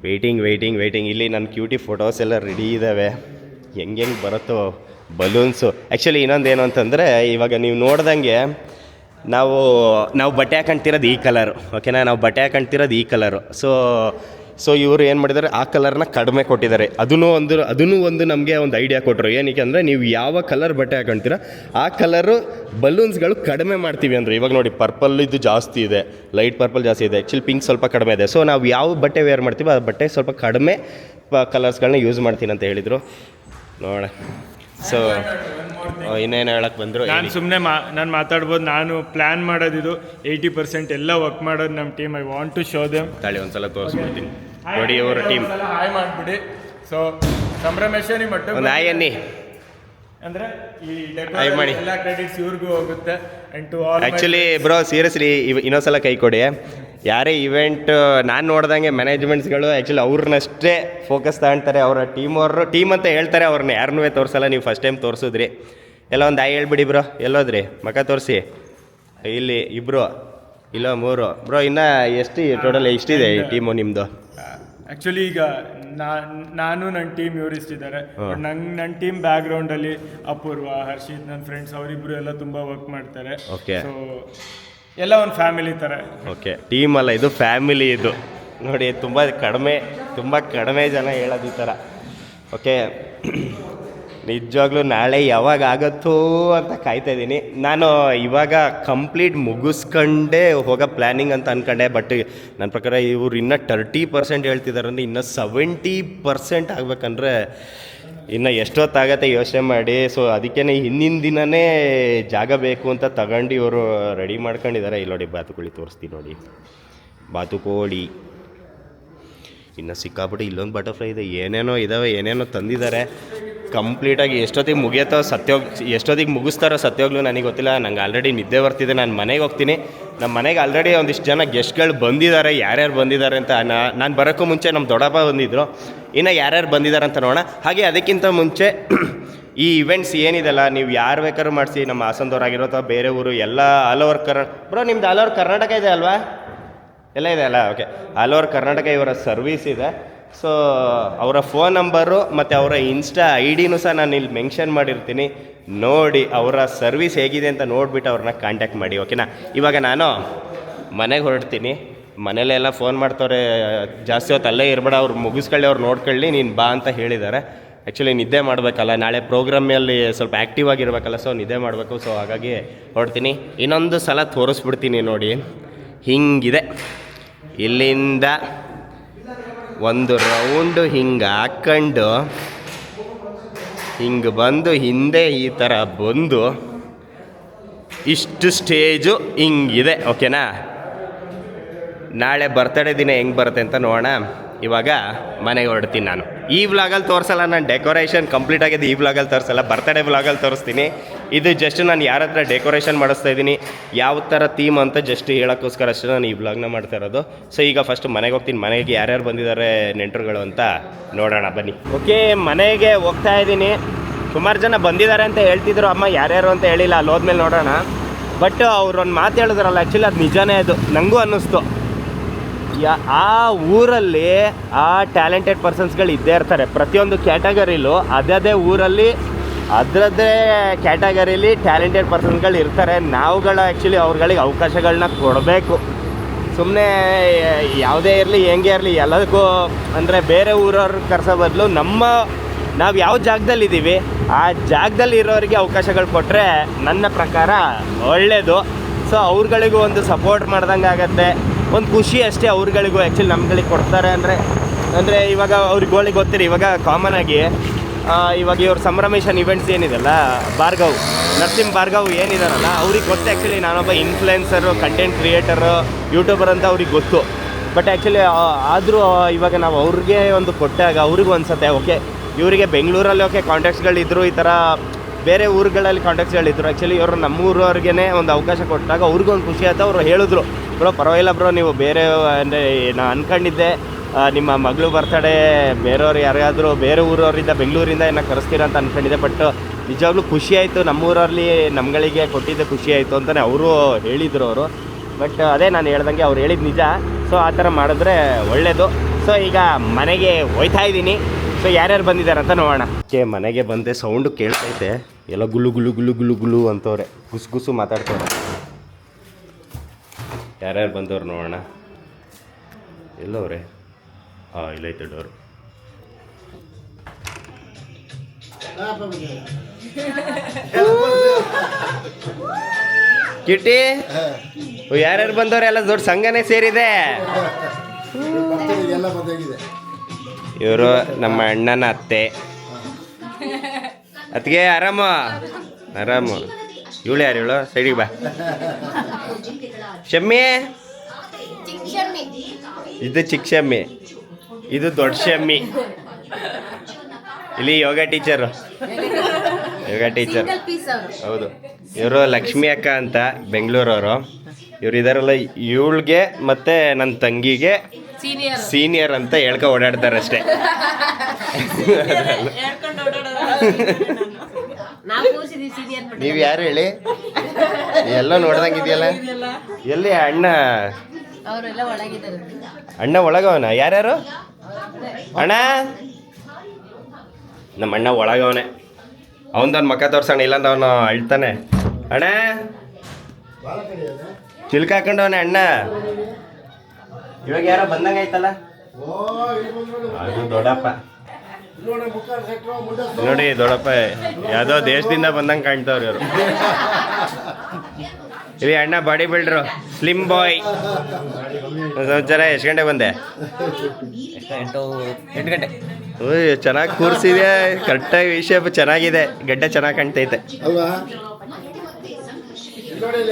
ವೆಯ್ಟಿಂಗ್. ಇಲ್ಲಿ ನನ್ನ ಕ್ಯೂಟಿ ಫೋಟೋಸ್ ಎಲ್ಲ ರೆಡಿ ಇದ್ದಾವೆ. ಹೆಂಗೆ ಬರುತ್ತೋ ಬಲೂನ್ಸು. ಆ್ಯಕ್ಚುಲಿ ಇನ್ನೊಂದೇನು ಅಂತಂದರೆ, ಇವಾಗ ನೀವು ನೋಡ್ದಂಗೆ ನಾವು ಬಟ್ಟೆ ಹಾಕೊಂತಿರೋದು ಈ ಕಲರು, ಓಕೆನಾ, ನಾವು ಬಟ್ಟೆ ಹಾಕೊಂತಿರೋದು ಈ ಕಲರು. ಸೊ ಇವರು ಏನು ಮಾಡಿದ್ದಾರೆ, ಆ ಕಲರ್ನ ಕಡಿಮೆ ಕೊಟ್ಟಿದ್ದಾರೆ. ಅದನ್ನು ಒಂದು ನಮಗೆ ಒಂದು ಐಡಿಯಾ ಕೊಟ್ಟರು. ಏನಕ್ಕೆ ಅಂದರೆ, ನೀವು ಯಾವ ಕಲರ್ ಬಟ್ಟೆ ಹಾಕೊಂತೀರ ಆ ಕಲರು ಬಲೂನ್ಸ್ಗಳು ಕಡಿಮೆ ಮಾಡ್ತೀವಿ ಅಂದರು. ಇವಾಗ ನೋಡಿ, ಪರ್ಪಲ್ ಇದು ಜಾಸ್ತಿ ಇದೆ, ಲೈಟ್ ಪರ್ಪಲ್ ಜಾಸ್ತಿ ಇದೆ, ಆ್ಯಕ್ಚುಲಿ ಪಿಂಕ್ ಸ್ವಲ್ಪ ಕಡಿಮೆ ಇದೆ. ಸೊ ನಾವು ಯಾವ ಬಟ್ಟೆ ವೇರ್ ಮಾಡ್ತೀವಿ ಆ ಬಟ್ಟೆ ಸ್ವಲ್ಪ ಕಡಿಮೆ ಕಲರ್ಸ್ಗಳನ್ನ ಯೂಸ್ ಮಾಡ್ತೀನಿ ಅಂತ ಹೇಳಿದರು. ನೋಡ. ಸೊ ಇನ್ನೇನು ಹೇಳಕ್ಕೆ ಬಂದರು. ನಾನು ಸುಮ್ಮನೆ ನಾನು ಮಾತಾಡ್ಬೋದು. ನಾನು ಪ್ಲ್ಯಾನ್ ಮಾಡೋದಿದು 80% ಎಲ್ಲ ವರ್ಕ್ ಮಾಡೋದು ನಮ್ಮ team. I want to show them. ತಾಳಿ ಒಂದ್ಸಲ ತೋರಿಸ್ಬಿಡ್ತೀನಿ ನೋಡಿ ಅವರ ಟೀಮ್. ಹಾಯ್ ಮಾಡಿಬಿಡಿ. ಸೊ ಸಂಭ್ರಮೇಶ್ವರಿ ಮಟ್ಟ ಒಂದು ಹಾಯ್ ಅನ್ನಿ ಅಂದರೆ ಈ ಡೆಕೋರೇಷನ್ ಎಲ್ಲ ಕ್ರೆಡಿಟ್ಸ್ ಇವ್ರಿಗೂ ಹೋಗುತ್ತೆ. And to all actually bro, seriously ಇನ್ನೊಂದ್ಸಲ ಕೈ ಕೊಡಿ. ಯಾರೇ ಇವೆಂಟ್ ನಾನು ನೋಡ್ದಂಗೆ ಮ್ಯಾನೇಜ್ಮೆಂಟ್ಸ್ಗಳು ಆ್ಯಕ್ಚುಲಿ ಅವ್ರನ್ನಷ್ಟೇ ಫೋಕಸ್ ತಗೊಳ್ತಾರೆ. ಅವರ ಟೀಮ್ ಅಂತ ಹೇಳ್ತಾರೆ, ಅವ್ರನ್ನ ಯಾರನ್ನೂ ತೋರಿಸಲ್ಲ. ನೀವು ಫಸ್ಟ್ ಟೈಮ್ ತೋರಿಸಿದ್ರಿ. ಎಲ್ಲ ಒಂದು ಹಾಯ್ ಹೇಳ್ಬಿಡಿ ಬ್ರೋ. ಎಲ್ಲೋದ್ರಿ ಮಕ ತೋರಿಸಿ. ಇಲ್ಲಿ 2, ಇಲ್ಲ 3 ಬ್ರೋ. ಇನ್ನು ಎಷ್ಟು ಟೋಟಲ್ ಎಷ್ಟಿದೆ ಈ ಟೀಮು ನಿಮ್ಮದು? ಆ್ಯಕ್ಚುಲಿ ಈಗ ನಾನು ನನ್ನ ಟೀಮ್ ಇವ್ರಿಷ್ಟಿದ್ದಾರೆ. ನನ್ನ ಟೀಮ್ ಬ್ಯಾಕ್ಗ್ರೌಂಡಲ್ಲಿ ಅಪೂರ್ವ, ಹರ್ಷಿತ್, ನನ್ನ ಫ್ರೆಂಡ್ಸ್ ಅವರಿಬ್ಬರು ಎಲ್ಲ ತುಂಬ ವರ್ಕ್ ಮಾಡ್ತಾರೆ. ಓಕೆ. ಸೊ ಎಲ್ಲ ಒಂದು ಫ್ಯಾಮಿಲಿ ಥರ. ಓಕೆ, ಟೀಮ್ ಅಲ್ಲ, ಇದು ಫ್ಯಾಮಿಲಿ. ಇದು ನೋಡಿ, ತುಂಬ ಕಡಿಮೆ ಜನ ಹೇಳೋದು ಈ ಥರ. ಓಕೆ, ನಿಜವಾಗ್ಲೂ ನಾಳೆ ಯಾವಾಗ ಆಗುತ್ತೋ ಅಂತ ಕಾಯ್ತಾ ಇದ್ದೀನಿ. ನಾನು ಇವಾಗ ಕಂಪ್ಲೀಟ್ ಮುಗಿಸ್ಕೊಂಡೇ ಹೋಗೋ ಪ್ಲ್ಯಾನಿಂಗ್ ಅಂತ ಅಂದ್ಕೊಂಡೆ. ಬಟ್ ನನ್ನ ಪ್ರಕಾರ ಇವ್ರು ಇನ್ನೂ 30% ಹೇಳ್ತಿದ್ದಾರೆ. ಅಂದರೆ ಇನ್ನೂ 70% ಆಗಬೇಕಂದ್ರೆ ಇನ್ನು ಎಷ್ಟೊತ್ತಾಗತ್ತೆ ಯೋಚನೆ ಮಾಡಿ. ಸೊ ಅದಕ್ಕೇ ಹಿಂದಿನ ದಿನವೇ ಜಾಗ ಬೇಕು ಅಂತ ತಗೊಂಡು ಇವರು ರೆಡಿ ಮಾಡ್ಕೊಂಡಿದ್ದಾರೆ. ಇಲ್ಲಿ ನೋಡಿ, ಬಾತುಕೋಳಿ ತೋರಿಸ್ತೀನಿ ನೋಡಿ. ಬಾತುಕೋಳಿ ಇನ್ನು ಸಿಕ್ಕಾಬಿಟ್ಟು ಇಲ್ಲೊಂದು ಬಟರ್ಫ್ಲೈ ಇದೆ. ಏನೇನೋ ತಂದಿದ್ದಾರೆ. ಕಂಪ್ಲೀಟಾಗಿ ಎಷ್ಟೊತ್ತಿಗೆ ಮುಗಿಯುತ್ತೋ ಎಷ್ಟೊತ್ತಿಗೆ ಮುಗಿಸ್ತಾರೋ ಸತ್ಯೋಗ್ಲೂ ನನಗೆ ಗೊತ್ತಿಲ್ಲ. ನಂಗೆ ಆಲ್ರೆಡಿ ನಿದ್ದೆ ಬರ್ತಿದೆ. ನಾನು ಮನೆಗೆ ಹೋಗ್ತೀನಿ. ನಮ್ಮ ಮನೆಗೆ ಆಲ್ರೆಡಿ ಒಂದಿಷ್ಟು ಜನ ಗೆಸ್ಟ್ಗಳು ಬಂದಿದ್ದಾರೆ. ಯಾರ್ಯಾರು ಬಂದಿದ್ದಾರೆ ಅಂತ ನಾನು ಬರೋಕ್ಕೂ ಮುಂಚೆ ನಮ್ಮ ದೊಡ್ಡಪ್ಪ ಬಂದಿದ್ದರು. ಇನ್ನು ಯಾರ್ಯಾರು ಬಂದಿದ್ದಾರೆ ಅಂತ ನೋಡೋಣ. ಹಾಗೆ ಅದಕ್ಕಿಂತ ಮುಂಚೆ ಈ ಇವೆಂಟ್ಸ್ ಏನಿದೆಲ್ಲ, ನೀವು ಯಾರು ಬೇಕಾದ್ರೂ ಮಾಡಿಸಿ, ನಮ್ಮ ಹಾಸನದವ್ರಾಗಿರೋ ಅಥವಾ ಬೇರೆ ಊರು ಎಲ್ಲ ಆಲ್ ಓವರ್ ಬ್ರೋ, ನಿಮ್ದು ಆಲ್ ಓವರ್ ಕರ್ನಾಟಕ ಇದೆ ಅಲ್ವಾ? ಎಲ್ಲ ಇದೆ ಅಲ್ಲ? ಓಕೆ, ಆಲ್ ಓವರ್ ಕರ್ನಾಟಕ ಇವರ ಸರ್ವೀಸ್ ಇದೆ. ಸೊ ಅವರ ಫೋನ್ ನಂಬರು ಮತ್ತು ಅವರ ಇನ್ಸ್ಟಾ ID ಸಹ ನಾನು ಇಲ್ಲಿ ಮೆನ್ಷನ್ ಮಾಡಿರ್ತೀನಿ. ನೋಡಿ ಅವರ ಸರ್ವಿಸ್ ಹೇಗಿದೆ ಅಂತ ನೋಡಿಬಿಟ್ಟು ಅವ್ರನ್ನ ಕಾಂಟ್ಯಾಕ್ಟ್ ಮಾಡಿ, ಓಕೆನಾ? ಇವಾಗ ನಾನು ಮನೆಗೆ ಹೊರಡ್ತೀನಿ. ಮನೇಲೆಲ್ಲ ಫೋನ್ ಮಾಡ್ತವ್ರೆ, ಜಾಸ್ತಿ ಹೊತ್ತು ಅಲ್ಲೇ ಇರಬೇಡ, ಅವ್ರು ಮುಗಿಸ್ಕೊಳ್ಳಿ, ಅವ್ರು ನೋಡ್ಕೊಳ್ಳಿ, ನೀನು ಬಾ ಅಂತ ಹೇಳಿದ್ದಾರೆ. ಆ್ಯಕ್ಚುಲಿ ನಿದ್ದೆ ಮಾಡಬೇಕಲ್ಲ, ನಾಳೆ ಪ್ರೋಗ್ರಾಮಲ್ಲಿ ಸ್ವಲ್ಪ ಆ್ಯಕ್ಟಿವ್ ಆಗಿರಬೇಕಲ್ಲ. ಸೊ ನಿದ್ದೆ ಮಾಡಬೇಕು. ಸೊ ಹಾಗಾಗಿ ಹೊರಡ್ತೀನಿ. ಇನ್ನೊಂದು ಸಲ ತೋರಿಸ್ಬಿಡ್ತೀನಿ ನೋಡಿ. ಹಿಂಗಿದೆ, ಇಲ್ಲಿಂದ ಒಂದು ರೌಂಡು ಹಿಂಗೆ ಹಾಕ್ಕೊಂಡು ಹಿಂಗೆ ಬಂದು ಹಿಂದೆ ಈ ಥರ ಬಂದು ಇಷ್ಟು ಸ್ಟೇಜು ಹಿಂಗಿದೆ, ಓಕೆನಾ? ನಾಳೆ ಬರ್ತಡೇ ದಿನ ಹೆಂಗೆ ಬರುತ್ತೆ ಅಂತ ನೋಡೋಣ. ಇವಾಗ ಮನೆಗೆ ಹೊರಡ್ತೀನಿ ನಾನು. ಈ ವ್ಲಾಗಲ್ಲಿ ತೋರಿಸಲ್ಲ, ನಾನು ಡೆಕೋರೇಷನ್ ಕಂಪ್ಲೀಟ್ ಆಗಿದೆ. ಈ ವ್ಲಾಗಲ್ಲಿ ತೋರಿಸಲ್ಲ, ಬರ್ತಡೇ ವ್ಲಾಗಲ್ಲಿ ತೋರಿಸ್ತೀನಿ. ಇದು ಜಸ್ಟ್ ನಾನು ಯಾರ ಹತ್ರ ಡೆಕೋರೇಷನ್ ಮಾಡಿಸ್ತಾ ಇದ್ದೀನಿ, ಯಾವ ಥರ ಥೀಮ್ ಅಂತ ಜಸ್ಟ್ ಹೇಳೋಕ್ಕೋಸ್ಕರ ಅಷ್ಟೇ ನಾನು ಈ ವ್ಲಾಗ್ನ ಮಾಡ್ತಾ ಇರೋದು. ಸೊ ಈಗ ಫಸ್ಟ್ ಮನೆಗೆ ಹೋಗ್ತೀನಿ. ಮನೆಗೆ ಯಾರ್ಯಾರು ಬಂದಿದ್ದಾರೆ ನೆಂಟರುಗಳು ಅಂತ ನೋಡೋಣ, ಬನ್ನಿ. ಓಕೆ, ಮನೆಗೆ ಹೋಗ್ತಾ ಇದ್ದೀನಿ. ಸುಮಾರು ಜನ ಬಂದಿದ್ದಾರೆ ಅಂತ ಹೇಳ್ತಿದ್ರು. ಅಮ್ಮ ಯಾರ್ಯಾರು ಅಂತ ಹೇಳಿಲ್ಲ, ಅಲ್ಲಿ ಹೋದ್ಮೇಲೆ ನೋಡೋಣ. ಬಟ್ ಅವ್ರು ಒಂದು ಮಾತು ಹೇಳಿದ್ರಲ್ಲ, ಆ್ಯಕ್ಚುಲಿ ಅದು ನಿಜನೇ. ಅದು ನನಗೂ ಅನ್ನಿಸ್ತು. ಆ ಊರಲ್ಲಿ ಆ ಟ್ಯಾಲೆಂಟೆಡ್ ಪರ್ಸನ್ಸ್ಗಳು ಇದ್ದೇ ಇರ್ತಾರೆ. ಪ್ರತಿಯೊಂದು ಕ್ಯಾಟಗರಿಲೂ ಅದೇ ಊರಲ್ಲಿ ಅದರದ್ದೇ ಕ್ಯಾಟಗರಿಲಿ ಟ್ಯಾಲೆಂಟೆಡ್ ಪರ್ಸನ್ಗಳು ಇರ್ತಾರೆ. ನಾವುಗಳು ಆ್ಯಕ್ಚುಲಿ ಅವ್ರುಗಳಿಗೆ ಅವಕಾಶಗಳನ್ನ ಕೊಡಬೇಕು. ಸುಮ್ಮನೆ ಯಾವುದೇ ಇರಲಿ, ಹೆಂಗೆ ಇರಲಿ, ಎಲ್ಲದಕ್ಕೂ ಅಂದರೆ ಬೇರೆ ಊರವ್ರು ಕರೆಸೋ ಬದಲು ನಾವು ಯಾವ ಜಾಗದಲ್ಲಿದ್ದೀವಿ ಆ ಜಾಗದಲ್ಲಿ ಇರೋರಿಗೆ ಅವಕಾಶಗಳು ಕೊಟ್ಟರೆ ನನ್ನ ಪ್ರಕಾರ ಒಳ್ಳೆಯದು. ಸೊ ಅವ್ರುಗಳಿಗೂ ಒಂದು ಸಪೋರ್ಟ್ ಮಾಡ್ದಂಗೆ ಆಗತ್ತೆ, ಒಂದು ಖುಷಿ ಅಷ್ಟೇ ಅವ್ರುಗಳಿಗೂ. ಆ್ಯಕ್ಚುಲಿ ನಮ್ಗಳಿಗೆ ಕೊಡ್ತಾರೆ ಅಂದರೆ ಇವಾಗ ಅವ್ರಿಗಳಿಗೆ ಗೊತ್ತಿರಿ, ಇವಾಗ ಕಾಮನ್ ಆಗಿ ಇವಾಗ ಇವ್ರ ಸಂಭ್ರಮೇಶನ್ ಇವೆಂಟ್ಸ್ ಏನಿದೆಲ್ಲ ನರಸಿಂಹ ಭಾರ್ಗವ್ ಏನಿದಾರಲ್ಲ ಅವ್ರಿಗೆ ಗೊತ್ತು. ಆ್ಯಕ್ಚುಲಿ ನಾನೊಬ್ಬ ಇನ್ಫ್ಲುಯೆನ್ಸರು, ಕಂಟೆಂಟ್ ಕ್ರಿಯೇಟರು, ಯೂಟ್ಯೂಬರ್ ಅಂತ ಅವ್ರಿಗೆ ಗೊತ್ತು. ಬಟ್ ಆ್ಯಕ್ಚುಲಿ ಆದರೂ ಇವಾಗ ನಾವು ಅವ್ರಿಗೆ ಒಂದು ಕೊಟ್ಟಾಗ ಅವ್ರಿಗೂ ಅನ್ಸುತ್ತೆ ಓಕೆ ಇವರಿಗೆ ಬೆಂಗಳೂರಲ್ಲಿ ಓಕೆ ಕಾಂಟ್ಯಾಕ್ಟ್ಸ್ಗಳಿದ್ರು, ಈ ಥರ ಬೇರೆ ಊರುಗಳಲ್ಲಿ ಕಾಂಟ್ಯಾಕ್ಟ್ಸ್ಗಳಿದ್ರು. ಆ್ಯಕ್ಚುಲಿ ಇವರು ನಮ್ಮೂರವ್ರಿಗೆ ಒಂದು ಅವಕಾಶ ಕೊಟ್ಟಾಗ ಅವ್ರಿಗೂ ಒಂದು ಖುಷಿ ಆಯ್ತು. ಅವರು ಹೇಳಿದ್ರು ಬ್ರೋ ಪರವಾಗಿಲ್ಲ ಬ್ರೋ, ನೀವು ಬೇರೆ ಅಂದರೆ ನಾನು ಅಂದ್ಕೊಂಡಿದ್ದೆ ನಿಮ್ಮ ಮಗಳು ಬರ್ತಡೇ ಬೇರೆಯವ್ರು ಯಾರಿಗಾದರೂ ಬೇರೆ ಊರವರಿಂದ ಬೆಂಗಳೂರಿಂದ ಏನೋ ಕರೆಸ್ತೀರ ಅಂತ ಅಂದ್ಕೊಂಡಿದ್ದೆ. ಬಟ್ ನಿಜವಾಗ್ಲೂ ಖುಷಿ ಆಯಿತು, ನಮ್ಮೂರಲ್ಲಿ ನಮ್ಗಳಿಗೆ ಕೊಟ್ಟಿದ್ದೆ ಖುಷಿ ಆಯಿತು ಅಂತಲೇ ಅವರು ಹೇಳಿದರು ಅವರು. ಬಟ್ ಅದೇ ನಾನು ಹೇಳ್ದಂಗೆ ಅವ್ರು ಹೇಳಿದ್ದು ನಿಜ. ಸೊ ಆ ಥರ ಮಾಡಿದ್ರೆ ಒಳ್ಳೆಯದು. ಸೊ ಈಗ ಮನೆಗೆ ಹೋಯ್ತಾ ಇದ್ದೀನಿ. ಸೊ ಯಾರ್ಯಾರು ಬಂದಿದ್ದಾರೆ ಅಂತ ನೋಡೋಣ. ಮನೆಗೆ ಬಂದೆ, ಸೌಂಡು ಕೇಳ್ತೈತೆ, ಎಲ್ಲ ಗುಲ್ಲು ಗುಲ್ಲು ಗುಲ್ಲು ಗುಲ್ಲು ಗುಲ್ಲು ಅಂತವ್ರೆ, ಗುಸು ಗುಸು ಮಾತಾಡ್ತವ್ರೆ. ಯಾರ್ಯಾರು ಬಂದವ್ರು ನೋಡೋಣ. ಎಲ್ಲವ್ರೆ? ಇಲ್ಲೈತೆ ಡೋರು. ಕಿಟಿ ಯಾರ್ಯಾರು ಬಂದವ್ರೆ? ಎಲ್ಲ ದೊಡ್ಡ ಸಂಘನೇ ಸೇರಿದೆ. ಇವರು ನಮ್ಮ ಅಣ್ಣನ ಅತ್ತೆ. ಅತ್ತಿಗೆ ಆರಾಮು? ಇವಳು ಯಾರು? ಇವಳು ಸೈಡಿಗೆ ಬಾ. ಶಮ್ಮಿ, ಇದು ಚಿಕ್ಕ ಶಮ್ಮಿ, ಇದು ದೊಡ್ಡ ಶಮ್ಮಿ. ಇಲ್ಲಿ ಯೋಗ ಟೀಚರ್. ಹೌದು. ಇವರು ಲಕ್ಷ್ಮಿ ಅಕ್ಕ ಅಂತ ಬೆಂಗಳೂರವರು. ಇವ್ರು ಇದಾರಲ್ಲ, ಇವಳಿಗೆ ಮತ್ತೆ ನನ್ನ ತಂಗಿಗೆ ಸೀನಿಯರ್ ಅಂತ ಹೇಳ್ಕೊ ಓಡಾಡ್ತಾರೆ ಅಷ್ಟೇ. ನೀವು ಯಾರು ಹೇಳಿ? ಎಲ್ಲ ನೋಡ್ದಂಗಿದೆಯಲ್ಲ. ಎಲ್ಲಿ ಅಣ್ಣ ಒಳಗವನ? ಯಾರ್ಯಾರು? ಅಣ್ಣ, ನಮ್ಮ ಅಣ್ಣ ಒಳಗವನೆ. ಅವನದವ್ನ ಮಕ್ಕ ತೋರ್ಸೋಣ, ಇಲ್ಲಾಂದ ಅವನು ಅಳ್ತಾನೆ. ಅಣ್ಣ ಚಿಲ್ಕ ಹಾಕೊಂಡವನೆ ಅಣ್ಣ. ಇವಾಗ ಯಾರೋ ಬಂದಂಗೈತಲ್ಲ, ಅದು ದೊಡ್ಡಪ್ಪ. ನೋಡಿ ದೊಡ್ಡಪ್ಪ ಯಾವುದೋ ದೇಶದಿಂದ ಬಂದಂಗೆ ಕಾಣ್ತವ್ರು ಇವರು. ಇಲ್ಲಿ ಅಣ್ಣ ಬಾಡಿ ಬಿಲ್ಡ್ರು, ಸ್ಲಿಮ್ ಬಾಯ್. ಸಂವತ್ಸರ ಎಷ್ಟು ಗಂಟೆಗೆ ಬಂದೆ? 8 ಗಂಟೆ. ಓಯ್ ಚೆನ್ನಾಗಿ ಕೂರಿಸಿದೆ, ಕರೆಕ್ಟಾಗಿ ವಿಷಯ ಚೆನ್ನಾಗಿದೆ, ಗಡ್ಡೆ ಚೆನ್ನಾಗಿ ಕಾಣ್ತೈತೆ.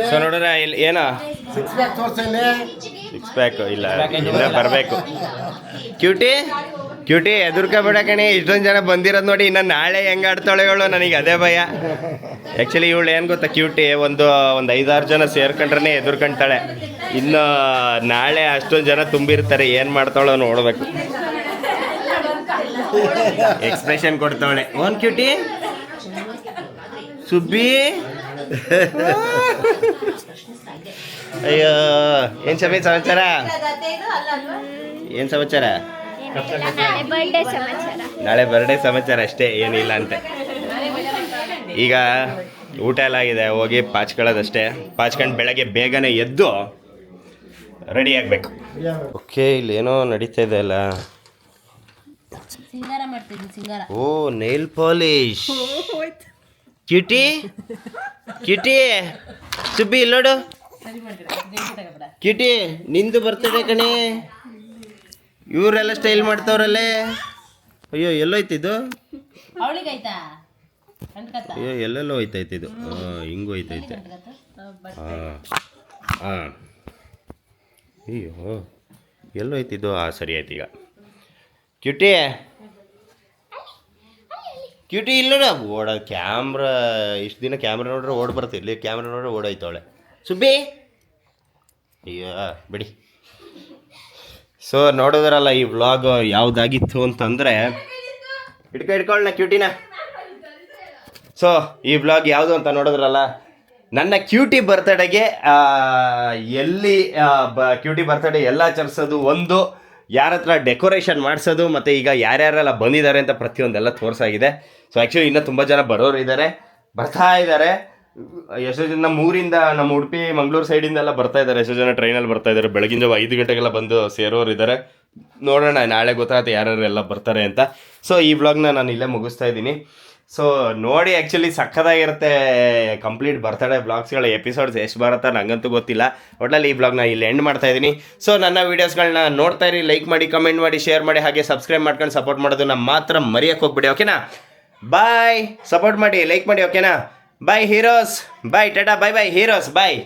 ಸೊ ನೋಡ್ರ ಇಲ್ಲಿ ಏನೋ 6 ಪ್ಯಾಕ್ ಇಲ್ಲ, ಇನ್ನೂ ಬರಬೇಕು. ಕ್ಯೂಟಿ ಎದುರ್ಕೊಬೇಡ ಕಣಿ, ಇಷ್ಟೊಂದು ಜನ ಬಂದಿರೋದು ನೋಡಿ. ಇನ್ನು ನಾಳೆ ಹೆಂಗೆ ಆಡ್ತಾಳೆ ಇವಳು, ನನಗೆ ಅದೇ ಭಯ. ಆ್ಯಕ್ಚುಲಿ ಇವಳು ಏನು ಗೊತ್ತಾ, ಕ್ಯೂಟಿ ಒಂದು 5-6 ಜನ ಸೇರ್ಕೊಂಡ್ರೆ ಎದುರ್ಕೊಂತಾಳೆ. ಇನ್ನು ನಾಳೆ ಅಷ್ಟೊಂದು ಜನ ತುಂಬಿರ್ತಾರೆ, ಏನು ಮಾಡ್ತಾಳೋ ನೋಡ್ಬೇಕು. ಎಕ್ಸ್ಪ್ರೆಷನ್ ಕೊಡ್ತಾವಳೆ. Own cutie, Subbi. ಅಯ್ಯೋ, ಏನು ಸಮಾಚಾರ? ಏನು ಸಮಾಚಾರ? ನಾಳೆ ಬರ್ಡೇ ಸಮಾಚಾರ ಅಷ್ಟೇ, ಏನಿಲ್ಲ ಅಂತೆ. ಈಗ ಊಟ ಎಲ್ಲ ಆಗಿದೆ, ಹೋಗಿ ಪಾಚ್ಕೊಳ್ಳೋದಷ್ಟೇ. ಪಾಚ್ಕೊಂಡು ಬೆಳಗ್ಗೆ ಬೇಗನೆ ಎದ್ದು ರೆಡಿ ಆಗಬೇಕು. ಓಕೆ, ಇಲ್ಲೇನೋ ನಡೀತಾ ಇದೆ ಅಲ್ಲ. Oh, nail polish. Cutie Subbi ಇಲ್ಲೋಡು. ಕ್ಯೂಟಿ, ನಿಂದು ಬರ್ತಡೆ ಕಣೆ. ಇವರೆಲ್ಲ ಸ್ಟೈಲ್ ಮಾಡ್ತಾವ್ರಲ್ಲೇ. ಅಯ್ಯೋ, ಎಲ್ಲೋಯ್ತಿದ್ದು? ಅಯ್ಯೋ, ಎಲ್ಲೆಲ್ಲೋ ಹೋಯ್ತೈತಿದ್ದು. ಹಿಂಗೂ ಹೋಯ್ತೈತೆ. ಹಾಂ, ಅಯ್ಯೋ ಎಲ್ಲೋಯ್ತಿದ್ದು? ಸರಿ ಆಯ್ತು. ಈಗ ಕ್ಯೂಟಿ ಇಲ್ಲೋಡ ಓಡೋದು. ಕ್ಯಾಮ್ರಾ ಇಷ್ಟು ದಿನ ಕ್ಯಾಮ್ರಾ ನೋಡ್ರೆ ಓಡ್ ಬರ್ತಿರ್ಲಿ, ಕ್ಯಾಮ್ರಾ ನೋಡ್ರೆ ಓಡೋಯ್ತವಳೆ. ಸುಬ್ಬಿ, ಅಯ್ಯೋ ಬಿಡಿ. ಸೊ ನೋಡಿದ್ರಲ್ಲ ಈ ವ್ಲಾಗ್ ಯಾವುದಾಗಿತ್ತು ಅಂತಂದರೆ, ಹಿಡ್ಕೊಳ್ಳ ಕ್ಯೂಟಿನ. ಸೊ ಈ ವ್ಲಾಗ್ ಯಾವುದು ಅಂತ ನೋಡಿದ್ರಲ್ಲ, ನನ್ನ ಕ್ಯೂಟಿ ಬರ್ತಡೆಗೆ ಎಲ್ಲಿ ಕ್ಯೂಟಿ ಬರ್ತಡೆ ಎಲ್ಲ ಆಚರಿಸೋದು, ಒಂದು ಯಾರ ಹತ್ರ ಡೆಕೋರೇಷನ್ ಮಾಡಿಸೋದು, ಮತ್ತು ಈಗ ಯಾರ್ಯಾರೆಲ್ಲ ಬಂದಿದ್ದಾರೆ ಅಂತ ಪ್ರತಿಯೊಂದೆಲ್ಲ ತೋರಿಸಾಗಿದೆ. ಸೊ ಆ್ಯಕ್ಚುಲಿ ಇನ್ನೂ ತುಂಬ ಜನ ಬರೋರು ಇದ್ದಾರೆ, ಬರ್ತಾ ಇದ್ದಾರೆ. ಎಷ್ಟೋ ಜನ ನಮ್ಮೂರಿಂದ, ನಮ್ಮ ಉಡುಪಿ ಮಂಗಳೂರು ಸೈಡಿಂದೆಲ್ಲ ಬರ್ತಾ ಇದ್ದಾರೆ. ಎಷ್ಟೋ ಜನ ಟ್ರೈನಲ್ಲಿ ಬರ್ತಾ ಇದ್ದಾರೆ. ಬೆಳಗಿನ ಜಾವ 5 ಗಂಟೆಗೆಲ್ಲ ಬಂದು ಸೇರೋರು ಇದ್ದಾರೆ. ನೋಡೋಣ ನಾಳೆ ಗೊತ್ತಾಗುತ್ತೆ ಯಾರ್ಯಾರೆಲ್ಲ ಬರ್ತಾರೆ ಅಂತ. ಸೊ ಈ ವ್ಲಾಗ್ನ ನಾನು ಇಲ್ಲೇ ಮುಗಿಸ್ತಾ ಇದ್ದೀನಿ. ಸೊ ನೋಡಿ, ಆ್ಯಕ್ಚುಲಿ ಸಕ್ಕತ್ತಾಗಿರುತ್ತೆ ಕಂಪ್ಲೀಟ್ ಬರ್ತಡೇ ವ್ಲಾಗ್ಸ್ಗಳ ಎಪಿಸೋಡ್ಸ್ ಎಷ್ಟು ಬರುತ್ತಾ ನನಗಂತೂ ಗೊತ್ತಿಲ್ಲ. ಒಟ್ಟಲ್ಲಿ ಈ ವ್ಲಾಗ್ನ ಇಲ್ಲಿ ಎಂಡ್ ಮಾಡ್ತಾ ಇದ್ದೀನಿ. ಸೊ ನನ್ನ ವೀಡಿಯೋಸ್ಗಳನ್ನ ನೋಡ್ತಾ ಇರಿ, ಲೈಕ್ ಮಾಡಿ, ಕಮೆಂಟ್ ಮಾಡಿ, ಶೇರ್ ಮಾಡಿ, ಹಾಗೆ ಸಬ್ಸ್ಕ್ರೈಬ್ ಮಾಡ್ಕೊಂಡು ಸಪೋರ್ಟ್ ಮಾಡೋದನ್ನ ಮಾತ್ರ ಮರೆಯೋಕ್ಕೆ ಹೋಗ್ಬಿಡಿ. ಓಕೆನಾ? ಬಾಯ್, ಸಪೋರ್ಟ್ ಮಾಡಿ, ಲೈಕ್ ಮಾಡಿ, ಓಕೆನಾ? ಬಾಯ್ ಹೀರೋಸ್, ಬಾಯ್ ಟಾಟಾ, ಬಾಯ್ ಬಾಯ್ ಹೀರೋಸ್, ಬಾಯ್.